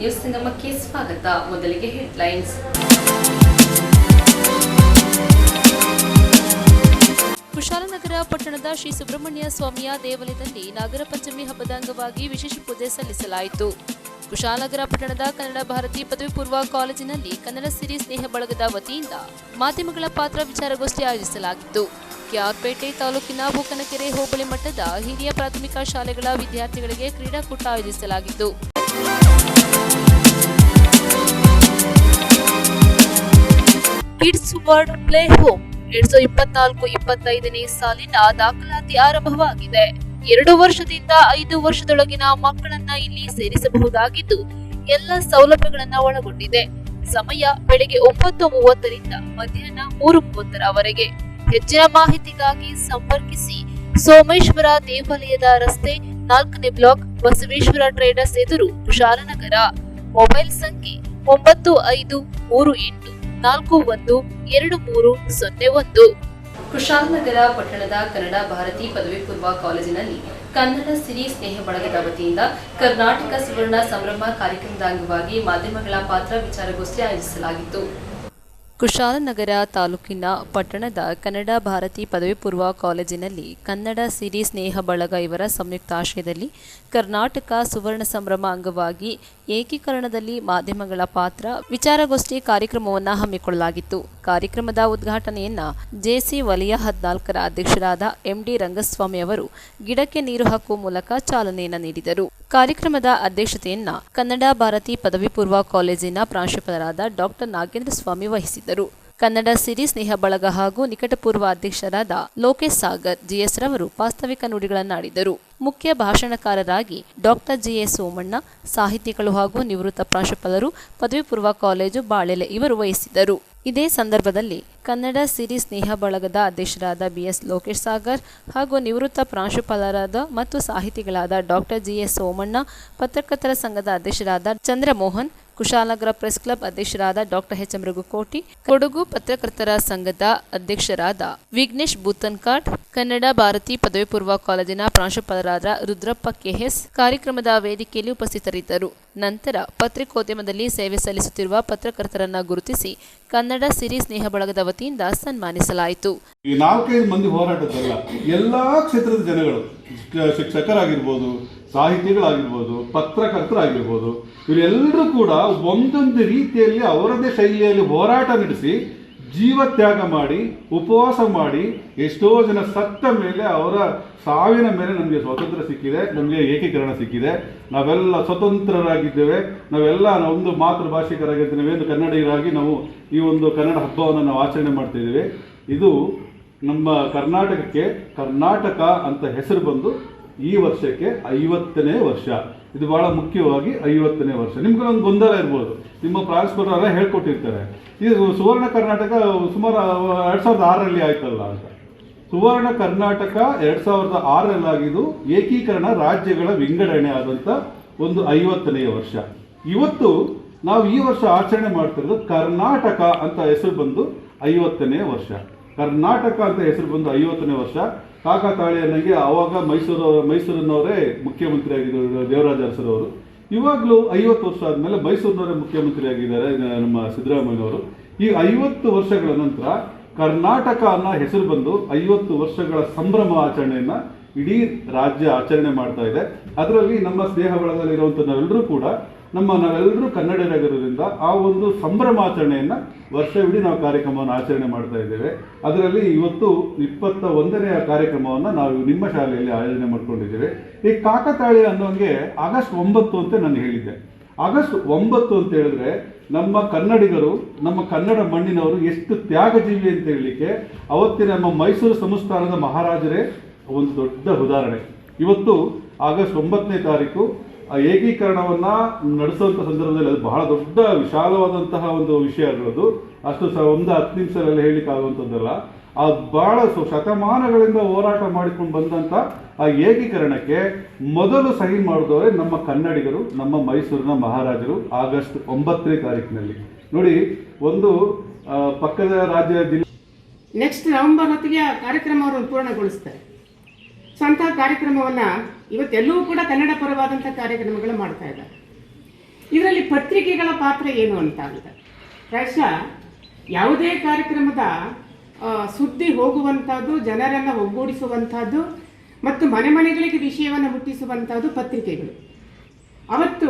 News ಸಂಗಮಕ್ಕೆ ಸ್ವಾಗತ. ಮೊದಲಿಗೆ headlines. Kushalnagar ಪಟ್ಟಣದ ಶ್ರೀ ಸುಬ್ರಹ್ಮಣ್ಯ ಸ್ವಾಮಿಯ ದೇವಾಲಯದಲ್ಲಿ ನಾಗರ ಪಂಚಮಿ ಹಬ್ಬದ ಅಂಗವಾಗಿ ವಿಶೇಷ ಪೂಜೆ ಸಲ್ಲಿಸಲಾಯಿತು. ಕುಶಾಲನಗರ ಪಟ್ಟಣದ ಕನ್ನಡ ಭಾರತಿ ಪದವಿ ಪೂರ್ವ ಕಾಲೇಜಿನಲ್ಲಿ ಕನ್ನಡ ಸಿರಿ ಸ್ನೇಹ ಬಳಗದ ವತಿಯಿಂದ ಮಾಧ್ಯಮಗಳ ಪಾತ್ರ ವಿಚಾರಗೋಷ್ಠಿ ಆಯೋಜಿಸಲಾಗಿತ್ತು. ಕೆಆರ್ಪೇಟೆ ತಾಲೂಕಿನ ಬೂಕನಕೆರೆ ಹೋಬಳಿ ಮಟ್ಟದ ಹಿರಿಯ ಪ್ರಾಥಮಿಕ ಶಾಲೆಗಳ ವಿದ್ಯಾರ್ಥಿಗಳಿಗೆ ಕ್ರೀಡಾಕೂಟ ಆಯೋಜಿಸಲಾಗಿತ್ತು. ಕಿಡ್ಸ್ ವರ್ಲ್ಡ್ ಪ್ಲೇ ಹೋಮ್ 2024-25ನೇ ಸಾಲಿನ ದಾಖಲಾತಿ ಆರಂಭವಾಗಿದೆ. 2 ವರ್ಷದಿಂದ 5 ವರ್ಷದೊಳಗಿನ ಮಕ್ಕಳನ್ನ ಇಲ್ಲಿ ಸೇರಿಸಬಹುದಾಗಿದ್ದು ಎಲ್ಲ ಸೌಲಭ್ಯಗಳನ್ನ ಒಳಗೊಂಡಿದೆ. ಸಮಯ ಬೆಳಗ್ಗೆ 9:30ರಿಂದ ಮಧ್ಯಾಹ್ನ 3:30ರವರೆಗೆ. ಹೆಚ್ಚಿನ ಮಾಹಿತಿಗಾಗಿ ಸಂಪರ್ಕಿಸಿ ಸೋಮೇಶ್ವರ ದೇವಾಲಯದ ರಸ್ತೆ 4ನೇ ಬ್ಲಾಕ್, ಬಸವೇಶ್ವರ ಟ್ರೇಡರ್ಸ್ ಎದುರು, ಕುಶಾಲನಗರ. ಮೊಬೈಲ್ ಸಂಖ್ಯೆ 9538412301. ಕುಶಾಲನಗರ ಪಟ್ಟಣದ ಕನ್ನಡ ಭಾರತಿ ಪದವಿ ಪೂರ್ವ ಕಾಲೇಜಿನಲ್ಲಿ ಕನ್ನಡ ಸಿರಿ ಸ್ನೇಹ ಬಳಗದ ವತಿಯಿಂದ ಕರ್ನಾಟಕ ಸುವರ್ಣ ಸಂಭ್ರಮ ಕಾರ್ಯಕ್ರಮದ ಅಂಗವಾಗಿ ಮಾಧ್ಯಮಗಳ ಪಾತ್ರ ವಿಚಾರಗೋಷ್ಠಿ ಆಯೋಜಿಸಲಾಗಿತ್ತು. ಕುಶಾಲನಗರ ತಾಲೂಕಿನ ಪಟ್ಟಣದ ಕನ್ನಡ ಭಾರತಿ ಪದವಿ ಪೂರ್ವ ಕಾಲೇಜಿನಲ್ಲಿ ಕನ್ನಡ ಸಿರಿ ಸ್ನೇಹ ಬಳಗ ಇವರ ಸಂಯುಕ್ತಾಶ್ರಯದಲ್ಲಿ ಕರ್ನಾಟಕ ಸುವರ್ಣ ಸಂಭ್ರಮ ಅಂಗವಾಗಿ ಏಕೀಕರಣದಲ್ಲಿ ಮಾಧ್ಯಮಗಳ ಪಾತ್ರ ವಿಚಾರಗೋಷ್ಠಿ ಕಾರ್ಯಕ್ರಮವನ್ನು ಹಮ್ಮಿಕೊಳ್ಳಲಾಗಿತ್ತು. ಕಾರ್ಯಕ್ರಮದ ಉದ್ಘಾಟನೆಯನ್ನ ಜೆಸಿ ವಲಯ 14ರ ಅಧ್ಯಕ್ಷರಾದ ಎಂಡಿ ರಂಗಸ್ವಾಮಿ ಅವರು ಗಿಡಕ್ಕೆ ನೀರು ಹಾಕುವ ಮೂಲಕ ಚಾಲನೆಯನ್ನು ನೀಡಿದರು. ಕಾರ್ಯಕ್ರಮದ ಅಧ್ಯಕ್ಷತೆಯನ್ನ ಕನ್ನಡ ಭಾರತಿ ಪದವಿ ಪೂರ್ವ ಕಾಲೇಜಿನ ಪ್ರಾಂಶುಪಾಲರಾದ ಡಾಕ್ಟರ್ ನಾಗೇಂದ್ರ ಸ್ವಾಮಿ ವಹಿಸಿದ್ದರು. ಕನ್ನಡ ಸಿರಿ ಸ್ನೇಹ ಬಳಗ ಹಾಗೂ ನಿಕಟಪೂರ್ವ ಅಧ್ಯಕ್ಷರಾದ ಲೋಕೇಶ್ ಸಾಗರ್ ಜಿಎಸ್ ರವರು ವಾಸ್ತವಿಕ ನುಡಿಗಳನ್ನಾಡಿದರು. ಮುಖ್ಯ ಭಾಷಣಕಾರರಾಗಿ ಡಾಕ್ಟರ್ ಜಿಎಸ್ ಸೋಮಣ್ಣ, ಸಾಹಿತಿಗಳು ಹಾಗೂ ನಿವೃತ್ತ ಪ್ರಾಂಶುಪಾಲರು ಪದವಿ ಪೂರ್ವ ಕಾಲೇಜು ಬಾಳೆಲೆ ಇವರು ವಹಿಸಿದ್ದರು. ಇದೇ ಸಂದರ್ಭದಲ್ಲಿ ಕನ್ನಡ ಸಿರಿ ಸ್ನೇಹ ಬಳಗದ ಅಧ್ಯಕ್ಷರಾದ ಬಿಎಸ್ ಲೋಕೇಶ್ ಸಾಗರ್ ಹಾಗೂ ನಿವೃತ್ತ ಪ್ರಾಂಶುಪಾಲರಾದ ಮತ್ತು ಸಾಹಿತಿಗಳಾದ ಡಾಕ್ಟರ್ ಜಿಎಸ್ ಸೋಮಣ್ಣ, ಪತ್ರಕರ್ತರ ಸಂಘದ ಅಧ್ಯಕ್ಷರಾದ ಚಂದ್ರಮೋಹನ್, ಕುಶಾಲನಗರ ಪ್ರೆಸ್ ಕ್ಲಬ್ ಅಧ್ಯಕ್ಷರಾದ ಡಾಕ್ಟರ್ ಎಚ್ ಎಂ ರಘುಕೋಟಿ, ಕೊಡಗು ಪತ್ರಕರ್ತರ ಸಂಘದ ಅಧ್ಯಕ್ಷರಾದ ವಿಘ್ನೇಶ್ ಬೂತನ್ಕಾಟ್, ಕನ್ನಡ ಭಾರತಿ ಪದವಿ ಪೂರ್ವ ಕಾಲೇಜಿನ ಪ್ರಾಂಶುಪಾಲರಾದ ರುದ್ರಪ್ಪ ಕೆಎಸ್ ಕಾರ್ಯಕ್ರಮದ ವೇದಿಕೆಯಲ್ಲಿ ಉಪಸ್ಥಿತರಿದ್ದರು. ನಂತರ ಪತ್ರಿಕೋದ್ಯಮದಲ್ಲಿ ಸೇವೆ ಸಲ್ಲಿಸುತ್ತಿರುವ ಪತ್ರಕರ್ತರನ್ನ ಗುರುತಿಸಿ ಕನ್ನಡ ಸಿರಿ ಸ್ನೇಹ ಬಳಗದ ವತಿಯಿಂದ ಸನ್ಮಾನಿಸಲಾಯಿತು. ಈ 4-5 ಮಂದಿ ಹೋರಾಟದಲ್ಲ, ಎಲ್ಲಾ ಕ್ಷೇತ್ರದ ಜನಗಳು, ಶಿಕ್ಷಕರಾಗಿರ್ಬೋದು, ಸಾಹಿತಿಗಳಾಗಿರ್ಬೋದು, ಪತ್ರಕರ್ತರಾಗಿರ್ಬೋದು, ಇವರೆಲ್ಲರೂ ಕೂಡ ಒಂದೊಂದು ರೀತಿಯಲ್ಲಿ ಅವರದೇ ಶೈಲಿಯಲ್ಲಿ ಹೋರಾಟ ನಡೆಸಿ ಜೀವತ್ಯಾಗ ಮಾಡಿ ಉಪವಾಸ ಮಾಡಿ ಎಷ್ಟೋ ಜನ ಸತ್ತ ಮೇಲೆ ಅವರ ಸಾವಿನ ಮೇಲೆ ನಮಗೆ ಸ್ವಾತಂತ್ರ್ಯ ಸಿಕ್ಕಿದೆ, ನಮಗೆ ಏಕೀಕರಣ ಸಿಕ್ಕಿದೆ, ನಾವೆಲ್ಲ ಸ್ವತಂತ್ರರಾಗಿದ್ದೇವೆ, ನಾವೆಲ್ಲ ಒಂದು ಮಾತೃಭಾಷಿಕರಾಗಿದ್ದೇವೆ, ನಾವೇನು ಕನ್ನಡಿಗರಾಗಿ ನಾವು ಈ ಒಂದು ಕನ್ನಡ ಹಬ್ಬವನ್ನು ನಾವು ಆಚರಣೆ ಮಾಡ್ತಾ ಇದ್ದೇವೆ. ಇದು ನಮ್ಮ ಕರ್ನಾಟಕಕ್ಕೆ ಕರ್ನಾಟಕ ಅಂತ ಹೆಸರು ಬಂದು ಈ ವರ್ಷಕ್ಕೆ 50ನೇ ವರ್ಷ. ಇದು ಬಹಳ ಮುಖ್ಯವಾಗಿ 50ನೇ ವರ್ಷ. ನಿಮ್ಗೊಂದು ಗೊಂದಲ ಇರ್ಬೋದು, ನಿಮ್ಮ ಪ್ರಾಂಶುಪಾಲರೆಲ್ಲ ಹೇಳ್ಕೊಟ್ಟಿರ್ತಾರೆ, ಇದು ಸುವರ್ಣ ಕರ್ನಾಟಕ ಸುಮಾರು 2006ರಲ್ಲಿ ಆಯ್ತಲ್ಲ ಅಂತ. ಸುವರ್ಣ ಕರ್ನಾಟಕ 2006ರಲ್ಲಿ ಆಗಿದ್ದು ಏಕೀಕರಣ ರಾಜ್ಯಗಳ ವಿಂಗಡಣೆ ಆದಂಥ ಒಂದು 50ನೇ ವರ್ಷ. ಇವತ್ತು ನಾವು ಈ ವರ್ಷ ಆಚರಣೆ ಮಾಡ್ತಿರೋದು ಕರ್ನಾಟಕ ಅಂತ ಹೆಸರು ಬಂದು 50ನೇ ವರ್ಷ. ಕರ್ನಾಟಕ ಅಂತ ಹೆಸರು ಬಂದು 50ನೇ ವರ್ಷ. ಕಾಕತಾಳೀಯನಿಗೆ ಆವಾಗ ಮೈಸೂರಿನವರೇ ಮುಖ್ಯಮಂತ್ರಿ ಆಗಿದ್ದರು ದೇವರಾಜ ಅರಸರವರು. ಇವಾಗಲೂ 50 ವರ್ಷ ಆದಮೇಲೆ ಮೈಸೂರಿನವರೇ ಮುಖ್ಯಮಂತ್ರಿ ಆಗಿದ್ದಾರೆ ನಮ್ಮ ಸಿದ್ದರಾಮಯ್ಯನವರು. ಈ 50 ವರ್ಷಗಳ ನಂತರ ಕರ್ನಾಟಕ ಅನ್ನೋ ಹೆಸರು ಬಂದು 50 ವರ್ಷಗಳ ಸಂಭ್ರಮ ಆಚರಣೆಯನ್ನು ಇಡೀ ರಾಜ್ಯ ಆಚರಣೆ ಮಾಡ್ತಾ ಇದೆ. ಅದರಲ್ಲಿ ನಮ್ಮ ಸ್ನೇಹ ಬಳಗದಲ್ಲಿರುವಂಥ ನಾವೆಲ್ಲರೂ ಕೂಡ ನಾವೆಲ್ಲರೂ ಕನ್ನಡಿಗರಿರೋದ್ರಿಂದ ಆ ಒಂದು ಸಂಭ್ರಮಾಚರಣೆಯನ್ನು ವರ್ಷವಿಡೀ ನಾವು ಕಾರ್ಯಕ್ರಮವನ್ನು ಆಚರಣೆ ಮಾಡ್ತಾ ಇದ್ದೇವೆ. ಅದರಲ್ಲಿ ಇವತ್ತು 21ನೇ ಕಾರ್ಯಕ್ರಮವನ್ನು ನಾವು ನಿಮ್ಮ ಶಾಲೆಯಲ್ಲಿ ಆಯೋಜನೆ ಮಾಡ್ಕೊಂಡಿದ್ದೇವೆ. ಈ ಕಾಕತಾಳೀಯ ಅನ್ನೋಂಗೆ ಆಗಸ್ಟ್ 9 ಅಂತ ನಾನು ಹೇಳಿದ್ದೆ. ಆಗಸ್ಟ್ 9 ಅಂತ ಹೇಳಿದ್ರೆ ನಮ್ಮ ಕನ್ನಡಿಗರು, ನಮ್ಮ ಕನ್ನಡ ಮಣ್ಣಿನವರು ಎಷ್ಟು ತ್ಯಾಗಜೀವಿ ಅಂತ ಹೇಳಲಿಕ್ಕೆ ಅವತ್ತಿನ ನಮ್ಮ ಮೈಸೂರು ಸಂಸ್ಥಾನದ ಮಹಾರಾಜರೇ ಒಂದು ದೊಡ್ಡ ಉದಾಹರಣೆ. ಇವತ್ತು ಆಗಸ್ಟ್ 9ನೇ ತಾರೀಕು ಏಕೀಕರಣವನ್ನ ನಡೆಸುವಂಥ ಸಂದರ್ಭದಲ್ಲಿ ಅದು ಬಹಳ ದೊಡ್ಡ ವಿಶಾಲವಾದಂತಹ ಒಂದು ವಿಷಯ ಇರೋದು. ಅಷ್ಟು 1-10 ನಿಮಿಷದಲ್ಲಿ ಹೇಳಲಿಕ್ಕೆ ಆಗುವಂಥದ್ದಲ್ಲ. ಅದು ಬಹಳ ಶತಮಾನಗಳಿಂದ ಹೋರಾಟ ಮಾಡಿಕೊಂಡು ಬಂದಂಥ ಆ ಏಕೀಕರಣಕ್ಕೆ ಮೊದಲು ಸಹಿ ಮಾಡಿದವರೇ ನಮ್ಮ ಕನ್ನಡಿಗರು, ನಮ್ಮ ಮೈಸೂರಿನ ಮಹಾರಾಜರು ಆಗಸ್ಟ್ 9ನೇ ತಾರೀಕಿನಲ್ಲಿ. ನೋಡಿ, ಒಂದು ಪಕ್ಕದ ರಾಜ್ಯ ಜಿಲ್ಲೆ ನೆಕ್ಸ್ಟ್ ನವೆಂಬರ್ ಹೊತ್ತಿಗೆ ಆ ಕಾರ್ಯಕ್ರಮ ಅವರು ಪೂರ್ಣಗೊಳಿಸ್ತಾರೆ. ಸ್ವಂತ ಕಾರ್ಯಕ್ರಮವನ್ನು ಇವತ್ತೆಲ್ಲವೂ ಕೂಡ ಕನ್ನಡ ಪರವಾದಂಥ ಕಾರ್ಯಕ್ರಮಗಳು ಮಾಡ್ತಾ ಇದ್ದಾರೆ. ಇದರಲ್ಲಿ ಪತ್ರಿಕೆಗಳ ಪಾತ್ರ ಏನು ಅಂತ ಆಗಿದೆ. ಪ್ರಾಯಶಃ ಯಾವುದೇ ಕಾರ್ಯಕ್ರಮದ ಸುದ್ದಿ ಹೋಗುವಂಥದ್ದು, ಜನರನ್ನು ಒಗ್ಗೂಡಿಸುವಂಥದ್ದು ಮತ್ತು ಮನೆ ಮನೆಗಳಿಗೆ ವಿಷಯವನ್ನು ಮುಟ್ಟಿಸುವಂಥದ್ದು ಪತ್ರಿಕೆಗಳು. ಅವತ್ತು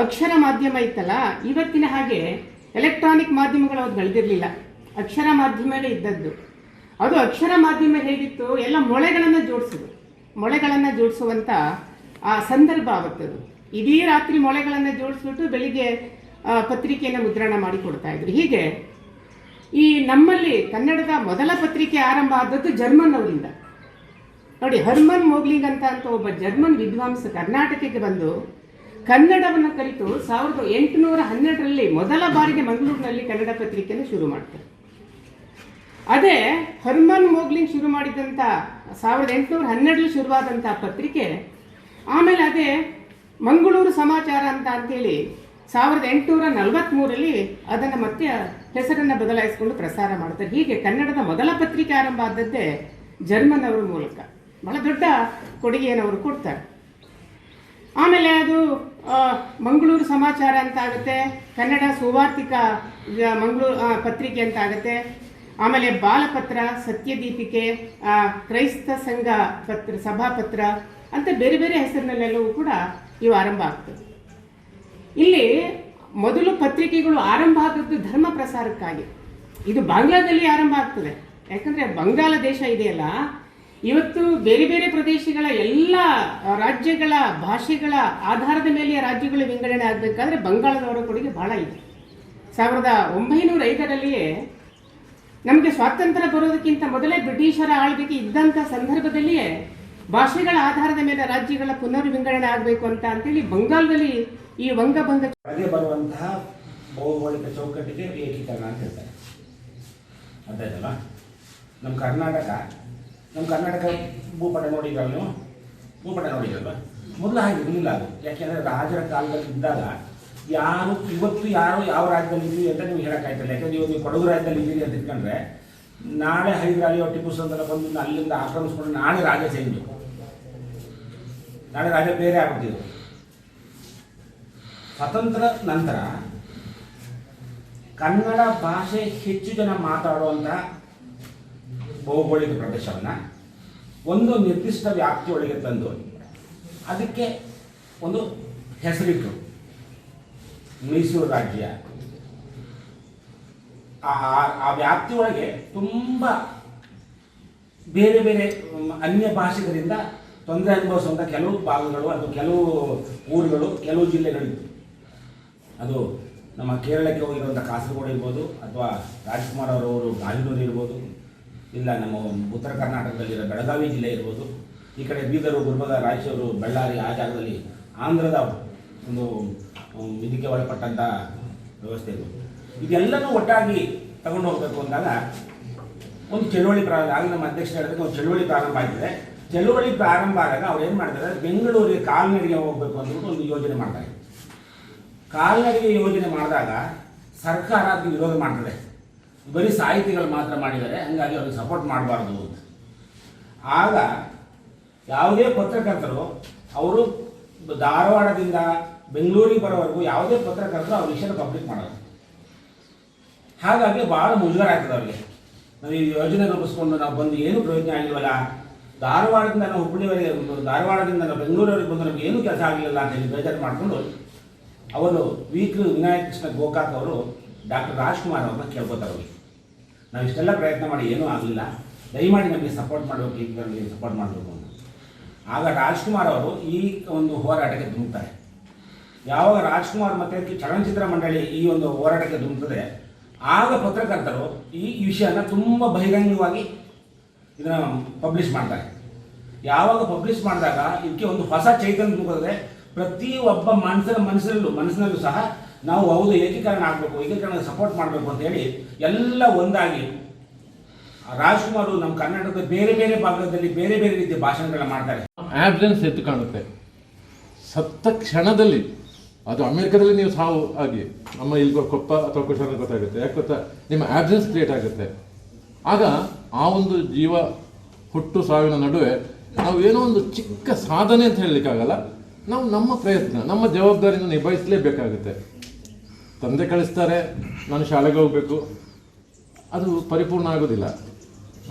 ಅಕ್ಷರ ಮಾಧ್ಯಮ ಇತ್ತಲ್ಲ, ಇವತ್ತಿನ ಹಾಗೆ ಎಲೆಕ್ಟ್ರಾನಿಕ್ ಮಾಧ್ಯಮಗಳು ಅದು ಬೆಳೆದಿರಲಿಲ್ಲ. ಅಕ್ಷರ ಮಾಧ್ಯಮವೇ ಇದ್ದದ್ದು. ಅದು ಅಕ್ಷರ ಮಾಧ್ಯಮ ಹೇಗಿತ್ತು, ಎಲ್ಲ ಮೊಳೆಗಳನ್ನು ಜೋಡಿಸುವಂಥ ಆ ಸಂದರ್ಭ ಆವತ್ತದು. ಇಡೀ ರಾತ್ರಿ ಮೊಳೆಗಳನ್ನು ಜೋಡಿಸ್ಬಿಟ್ಟು ಬೆಳಿಗ್ಗೆ ಪತ್ರಿಕೆಯನ್ನು ಮುದ್ರಣ ಮಾಡಿ ಕೊಡ್ತಾ ಇದ್ರು. ಹೀಗೆ ಈ ನಮ್ಮಲ್ಲಿ ಕನ್ನಡದ ಮೊದಲ ಪತ್ರಿಕೆ ಆರಂಭ ಆದದ್ದು ಜರ್ಮನ್ ಅವರಿಂದ. ನೋಡಿ, ಹರ್ಮನ್ ಮೋಗ್ಲಿಂಗ್ ಅಂತ ಒಬ್ಬ ಜರ್ಮನ್ ವಿದ್ವಾಂಸ ಕರ್ನಾಟಕಕ್ಕೆ ಬಂದು ಕನ್ನಡವನ್ನು ಕಲಿತು 1812ರಲ್ಲಿ ಮೊದಲ ಬಾರಿಗೆ ಮಂಗಳೂರಿನಲ್ಲಿ ಕನ್ನಡ ಪತ್ರಿಕೆಯನ್ನು ಶುರು ಮಾಡ್ತಾರೆ. ಅದೇ ಹರ್ಮನ್ ಮೋಗ್ಲಿಂಗ್ ಶುರು ಮಾಡಿದಂಥ 1812ರಲ್ಲಿ ಶುರುವಾದಂಥ ಪತ್ರಿಕೆ ಆಮೇಲೆ ಅದೇ ಮಂಗಳೂರು ಸಮಾಚಾರ ಅಂತೇಳಿ 1843ರಲ್ಲಿ ಅದನ್ನು ಮತ್ತೆ ಹೆಸರನ್ನು ಬದಲಾಯಿಸಿಕೊಂಡು ಪ್ರಸಾರ ಮಾಡ್ತಾರೆ. ಹೀಗೆ ಕನ್ನಡದ ಮೊದಲ ಪತ್ರಿಕೆ ಆರಂಭ ಆದದ್ದೇ ಜರ್ಮನ್ ಅವರ ಮೂಲಕ. ಬಹಳ ದೊಡ್ಡ ಕೊಡುಗೆಯನ್ನು ಅವರು ಕೊಡ್ತಾರೆ. ಆಮೇಲೆ ಅದು ಮಂಗಳೂರು ಸಮಾಚಾರ ಅಂತ ಆಗುತ್ತೆ, ಕನ್ನಡ ಸುವಾರ್ತಿಕ ಮಂಗಳೂರು ಪತ್ರಿಕೆ ಅಂತ ಆಗುತ್ತೆ. ಆಮೇಲೆ ಬಾಲಪತ್ರ, ಸತ್ಯದೀಪಿಕೆ, ಕ್ರೈಸ್ತ ಸಂಘ ಪತ್ರ, ಸಭಾಪತ್ರ ಅಂತ ಬೇರೆ ಬೇರೆ ಹೆಸರಿನಲ್ಲೆಲ್ಲವೂ ಕೂಡ ಇವು ಆರಂಭ ಆಗ್ತದೆ. ಇಲ್ಲಿ ಮೊದಲು ಪತ್ರಿಕೆಗಳು ಆರಂಭ ಆದದ್ದು ಧರ್ಮ ಪ್ರಸಾರಕ್ಕಾಗಿ. ಇದು ಬಾಂಗ್ಲಾದಲ್ಲಿ ಆರಂಭ ಆಗ್ತದೆ. ಯಾಕಂದರೆ ಬಂಗಾಳ ದೇಶ ಇದೆಯಲ್ಲ, ಇವತ್ತು ಬೇರೆ ಬೇರೆ ಪ್ರದೇಶಗಳ ಎಲ್ಲ ರಾಜ್ಯಗಳ ಭಾಷೆಗಳ ಆಧಾರದ ಮೇಲೆ ರಾಜ್ಯಗಳು ವಿಂಗಡಣೆ ಆಗಬೇಕಾದ್ರೆ ಬಂಗಾಳದವರ ಕೊಡುಗೆ ಬಹಳ ಇದೆ. 1905ರಲ್ಲಿಯೇ ನಮಗೆ ಸ್ವಾತಂತ್ರ್ಯ ಬರೋದಕ್ಕಿಂತ ಮೊದಲೇ ಬ್ರಿಟಿಷರ ಆಳ್ವಿಕೆ ಇದ್ದಂಥ ಸಂದರ್ಭದಲ್ಲಿಯೇ ಭಾಷೆಗಳ ಆಧಾರದ ಮೇಲೆ ರಾಜ್ಯಗಳ ಪುನರ್ ವಿಂಗಡಣೆ ಆಗಬೇಕು ಅಂತೇಳಿ ಬಂಗಾಳದಲ್ಲಿ ಈ ವಂಗಭಂಗ ಬರುವಂತಹ ಭೌಗೋಳಿಕ ಚೌಕಟ್ಟಿಗೆ ಏಕೀಕರಣ ಅಂತ ಹೇಳ್ತಾರೆ. ಅರ್ಥ ಆಯ್ತಲ್ಲ? ನಮ್ಮ ಕರ್ನಾಟಕ ಭೂಪಟ ನೋಡಿದ್ರಲ್ಲ ನೀವು? ಭೂಪಟ ನೋಡಿದ್ರಲ್ವ? ಮೊದಲು ಹಾಗೆ ಇರಲಿಲ್ಲ ಅದು. ಯಾಕೆಂದರೆ ರಾಜರ ಕಾಲದಲ್ಲಿ ಇದ್ದಾಗ ಇವತ್ತು ಯಾರು ಯಾವ ರಾಜ್ಯದಲ್ಲಿ ಇದ್ದೀವಿ ಅಂತ ನೀವು ಹೇಳೋಕ್ಕಾಯ್ತಲ್ಲ. ಯಾಕಂದರೆ ನೀವು ಕೊಡಗು ರಾಜ್ಯದಲ್ಲಿ ಇದ್ದೀರಿ ಅಂತ ಇಟ್ಕೊಂಡ್ರೆ ನಾಳೆ ಹೈದರಾಲಿ ಟಿಪ್ಪು ಸುಲ್ತಾನ ಬಂದು ಅಲ್ಲಿಂದ ಆಕ್ರಮಿಸ್ಕೊಂಡು ನಾಳೆ ರಾಜ ಚೇಂಜ್, ನಾಳೆ ರಾಜ ಬೇರೆ ಆಗ್ಬಿಟ್ಟಿದ್ರು. ಸ್ವತಂತ್ರ ನಂತರ ಕನ್ನಡ ಭಾಷೆ ಹೆಚ್ಚು ಜನ ಮಾತಾಡುವಂಥ ಭೌಗೋಳಿಕ ಪ್ರದೇಶವನ್ನು ಒಂದು ನಿರ್ದಿಷ್ಟ ವ್ಯಾಪ್ತಿಯೊಳಗೆ ತಂದು ಅದಕ್ಕೆ ಒಂದು ಹೆಸರಿಟ್ಟು ಮೈಸೂರು ರಾಜ್ಯ. ಆ ವ್ಯಾಪ್ತಿಯೊಳಗೆ ತುಂಬ ಬೇರೆ ಬೇರೆ ಅನ್ಯ ಭಾಷೆಗಳಿಂದ ತೊಂದರೆ ಅನುಭವಿಸುವಂಥ ಕೆಲವು ಭಾಗಗಳು, ಅದು ಕೆಲವು ಊರುಗಳು, ಕೆಲವು ಜಿಲ್ಲೆಗಳಿತ್ತು. ಅದು ನಮ್ಮ ಕೇರಳಕ್ಕೆ ಹೋಗಿರುವಂಥ ಕಾಸರಗೋಡು ಇರ್ಬೋದು, ಅಥವಾ ರಾಜ್ಕುಮಾರ್ ಅವರವರು ಗಾಜನೂರು ಇರ್ಬೋದು, ಇಲ್ಲ ನಮ್ಮ ಉತ್ತರ ಕರ್ನಾಟಕದಲ್ಲಿರೋ ಬೆಳಗಾವಿ ಜಿಲ್ಲೆ ಇರ್ಬೋದು, ಈ ಕಡೆ ಬೀದರು, ಗುಲ್ಬರ್ಗ, ರಾಯಚೂರು, ಬಳ್ಳಾರಿ, ಆ ಜಾಗದಲ್ಲಿ ಆಂಧ್ರದ ಒಂದು ಇದಕ್ಕೆ ಒಳಪಟ್ಟಂಥ ವ್ಯವಸ್ಥೆ ಇರ್ಬೋದು. ಇದೆಲ್ಲನೂ ಒಟ್ಟಾಗಿ ತಗೊಂಡು ಹೋಗಬೇಕು ಅಂದಾಗ ಒಂದು ಚಳುವಳಿ ಪ್ರಾರಂಭ ಆಗಿ ನಮ್ಮ ಅಧ್ಯಕ್ಷರು ಹೇಳಿದ್ರೆ ಒಂದು ಚಳುವಳಿ ಪ್ರಾರಂಭ ಆಗಿದೆ. ಚಳುವಳಿ ಪ್ರಾರಂಭ ಆದಾಗ ಅವ್ರು ಏನು ಮಾಡ್ತಾರೆ, ಬೆಂಗಳೂರಿಗೆ ಕಾಲ್ನಡಿಗೆ ಹೋಗಬೇಕು ಅಂದ್ಬಿಟ್ಟು ಒಂದು ಯೋಜನೆ ಮಾಡ್ತಾರೆ. ಕಾಲ್ನಡಿಗೆ ಯೋಜನೆ ಮಾಡಿದಾಗ ಸರ್ಕಾರ ಅದಕ್ಕೆ ವಿರೋಧ ಮಾಡ್ತದೆ. ಬರೀ ಸಾಹಿತಿಗಳು ಮಾತ್ರ ಮಾಡಿದ್ದಾರೆ, ಹಂಗಾಗಿ ಅವ್ರಿಗೆ ಸಪೋರ್ಟ್ ಮಾಡಬಾರ್ದು ಅಂತ. ಆಗ ಯಾವುದೇ ಪತ್ರಕರ್ತರು ಅವರು ಧಾರವಾಡದಿಂದ ಬೆಂಗಳೂರಿಗೆ ಬರೋವರೆಗೂ ಯಾವುದೇ ಪತ್ರಕರ್ತರು ಅವ್ರ ವಿಷಯನ ಪಬ್ಲಿಕ್ ಮಾಡೋದು. ಹಾಗಾಗಿ ಭಾಳ ಮುಜುಗರ ಆಗ್ತದೆ ಅವ್ರಿಗೆ. ನಾವು ಈ ಯೋಜನೆ ರೂಪಿಸ್ಕೊಂಡು ನಾವು ಬಂದು ಏನು ಪ್ರಯೋಜನ ಆಗಿಲ್ವಲ್ಲ, ಧಾರವಾಡದಿಂದ ನಾವು ಹುಬ್ಬಳ್ಳಿವರೆಗೆ, ಧಾರವಾಡದಿಂದ ನಾವು ಬೆಂಗಳೂರವರೆಗೆ ಬಂದು ನಮ್ಗೆ ಏನೂ ಕೆಲಸ ಆಗಲಿಲ್ಲ ಅಂತ ಹೇಳಿ ಬೇಜಾರು ಮಾಡಿಕೊಂಡು ಅವರು ವಿನಾಯಕ ಕೃಷ್ಣ ಗೋಕಾಕ್ ಅವರು ಡಾಕ್ಟರ್ ರಾಜ್ಕುಮಾರ್ ಅವ್ರನ್ನ ಕೇಳ್ಕೊತಾರೆ. ಅವ್ರಿಗೆ ನಾವು ಇಷ್ಟೆಲ್ಲ ಪ್ರಯತ್ನ ಮಾಡಿ ಏನೂ ಆಗಲಿಲ್ಲ, ದಯಮಾಡಿ ನಮಗೆ ಸಪೋರ್ಟ್ ಮಾಡಬೇಕು, ಈಗ ನಮಗೆ ಸಪೋರ್ಟ್ ಮಾಡಬೇಕು ಅಂತ. ಆಗ ರಾಜ್ಕುಮಾರ್ ಅವರು ಈ ಒಂದು ಹೋರಾಟಕ್ಕೆ ಧುಮುಕ್ತಾರೆ. ಯಾವಾಗ ರಾಜ್ಕುಮಾರ್ ಮತ್ತು ಚಲನಚಿತ್ರ ಮಂಡಳಿ ಈ ಒಂದು ಹೋರಾಟಕ್ಕೆ ಧುಮುಕ್ತದೆ, ಆಗ ಪತ್ರಕರ್ತರು ಈ ವಿಷಯನ ತುಂಬ ಬಹಿರಂಗವಾಗಿ ಇದನ್ನು ಪಬ್ಲಿಷ್ ಮಾಡ್ತಾರೆ. ಯಾವಾಗ ಪಬ್ಲಿಷ್ ಮಾಡಿದಾಗ ಇದಕ್ಕೆ ಒಂದು ಹೊಸ ಚೈತನ್ಯ ತುಂಬುತ್ತದೆ. ಪ್ರತಿ ಒಬ್ಬ ಮನಸ್ಸಿನಲ್ಲೂ ಸಹ ನಾವು ಹೌದು ಏಕೀಕರಣ ಆಗಬೇಕು, ಏಕೀಕರಣ ಸಪೋರ್ಟ್ ಮಾಡಬೇಕು ಅಂತೇಳಿ ಎಲ್ಲ ಒಂದಾಗಿ ರಾಜ್ಕುಮಾರ್ ನಮ್ಮ ಕರ್ನಾಟಕದ ಬೇರೆ ಬೇರೆ ಭಾಗದಲ್ಲಿ ಬೇರೆ ಬೇರೆ ರೀತಿಯ ಭಾಷಣಗಳನ್ನ ಮಾಡ್ತಾರೆ. ಆಬ್ಸೆನ್ಸ್ ಎದ್ದು ಕಾಣುತ್ತೆ. ಸತ್ತ ಕ್ಷಣದಲ್ಲಿ ಅದು ಅಮೆರಿಕದಲ್ಲಿ ನೀವು ಸಾವು ಆಗಿ ನಮ್ಮ ಇಲ್ಲಿ ಕೊಪ್ಪ ಅಥವಾ ಕುಶಾಲ ಗೊತ್ತಾಗುತ್ತೆ. ಯಾಕೆ ಗೊತ್ತಾ, ನಿಮ್ಮ ಆಬ್ಸೆನ್ಸ್ ಕ್ರಿಯೇಟ್ ಆಗುತ್ತೆ. ಆಗ ಆ ಒಂದು ಜೀವ ಹುಟ್ಟು ಸಾವಿನ ನಡುವೆ ನಾವು ಏನೋ ಒಂದು ಚಿಕ್ಕ ಸಾಧನೆ ಅಂತ ಹೇಳಲಿಕ್ಕಾಗಲ್ಲ, ನಾವು ನಮ್ಮ ಪ್ರಯತ್ನ, ನಮ್ಮ ಜವಾಬ್ದಾರಿಯನ್ನು ನಿಭಾಯಿಸಲೇಬೇಕಾಗುತ್ತೆ. ತಂದೆ ಕಳಿಸ್ತಾರೆ, ನಾನು ಶಾಲೆಗೆ ಹೋಗಬೇಕು, ಅದು ಪರಿಪೂರ್ಣ ಆಗೋದಿಲ್ಲ.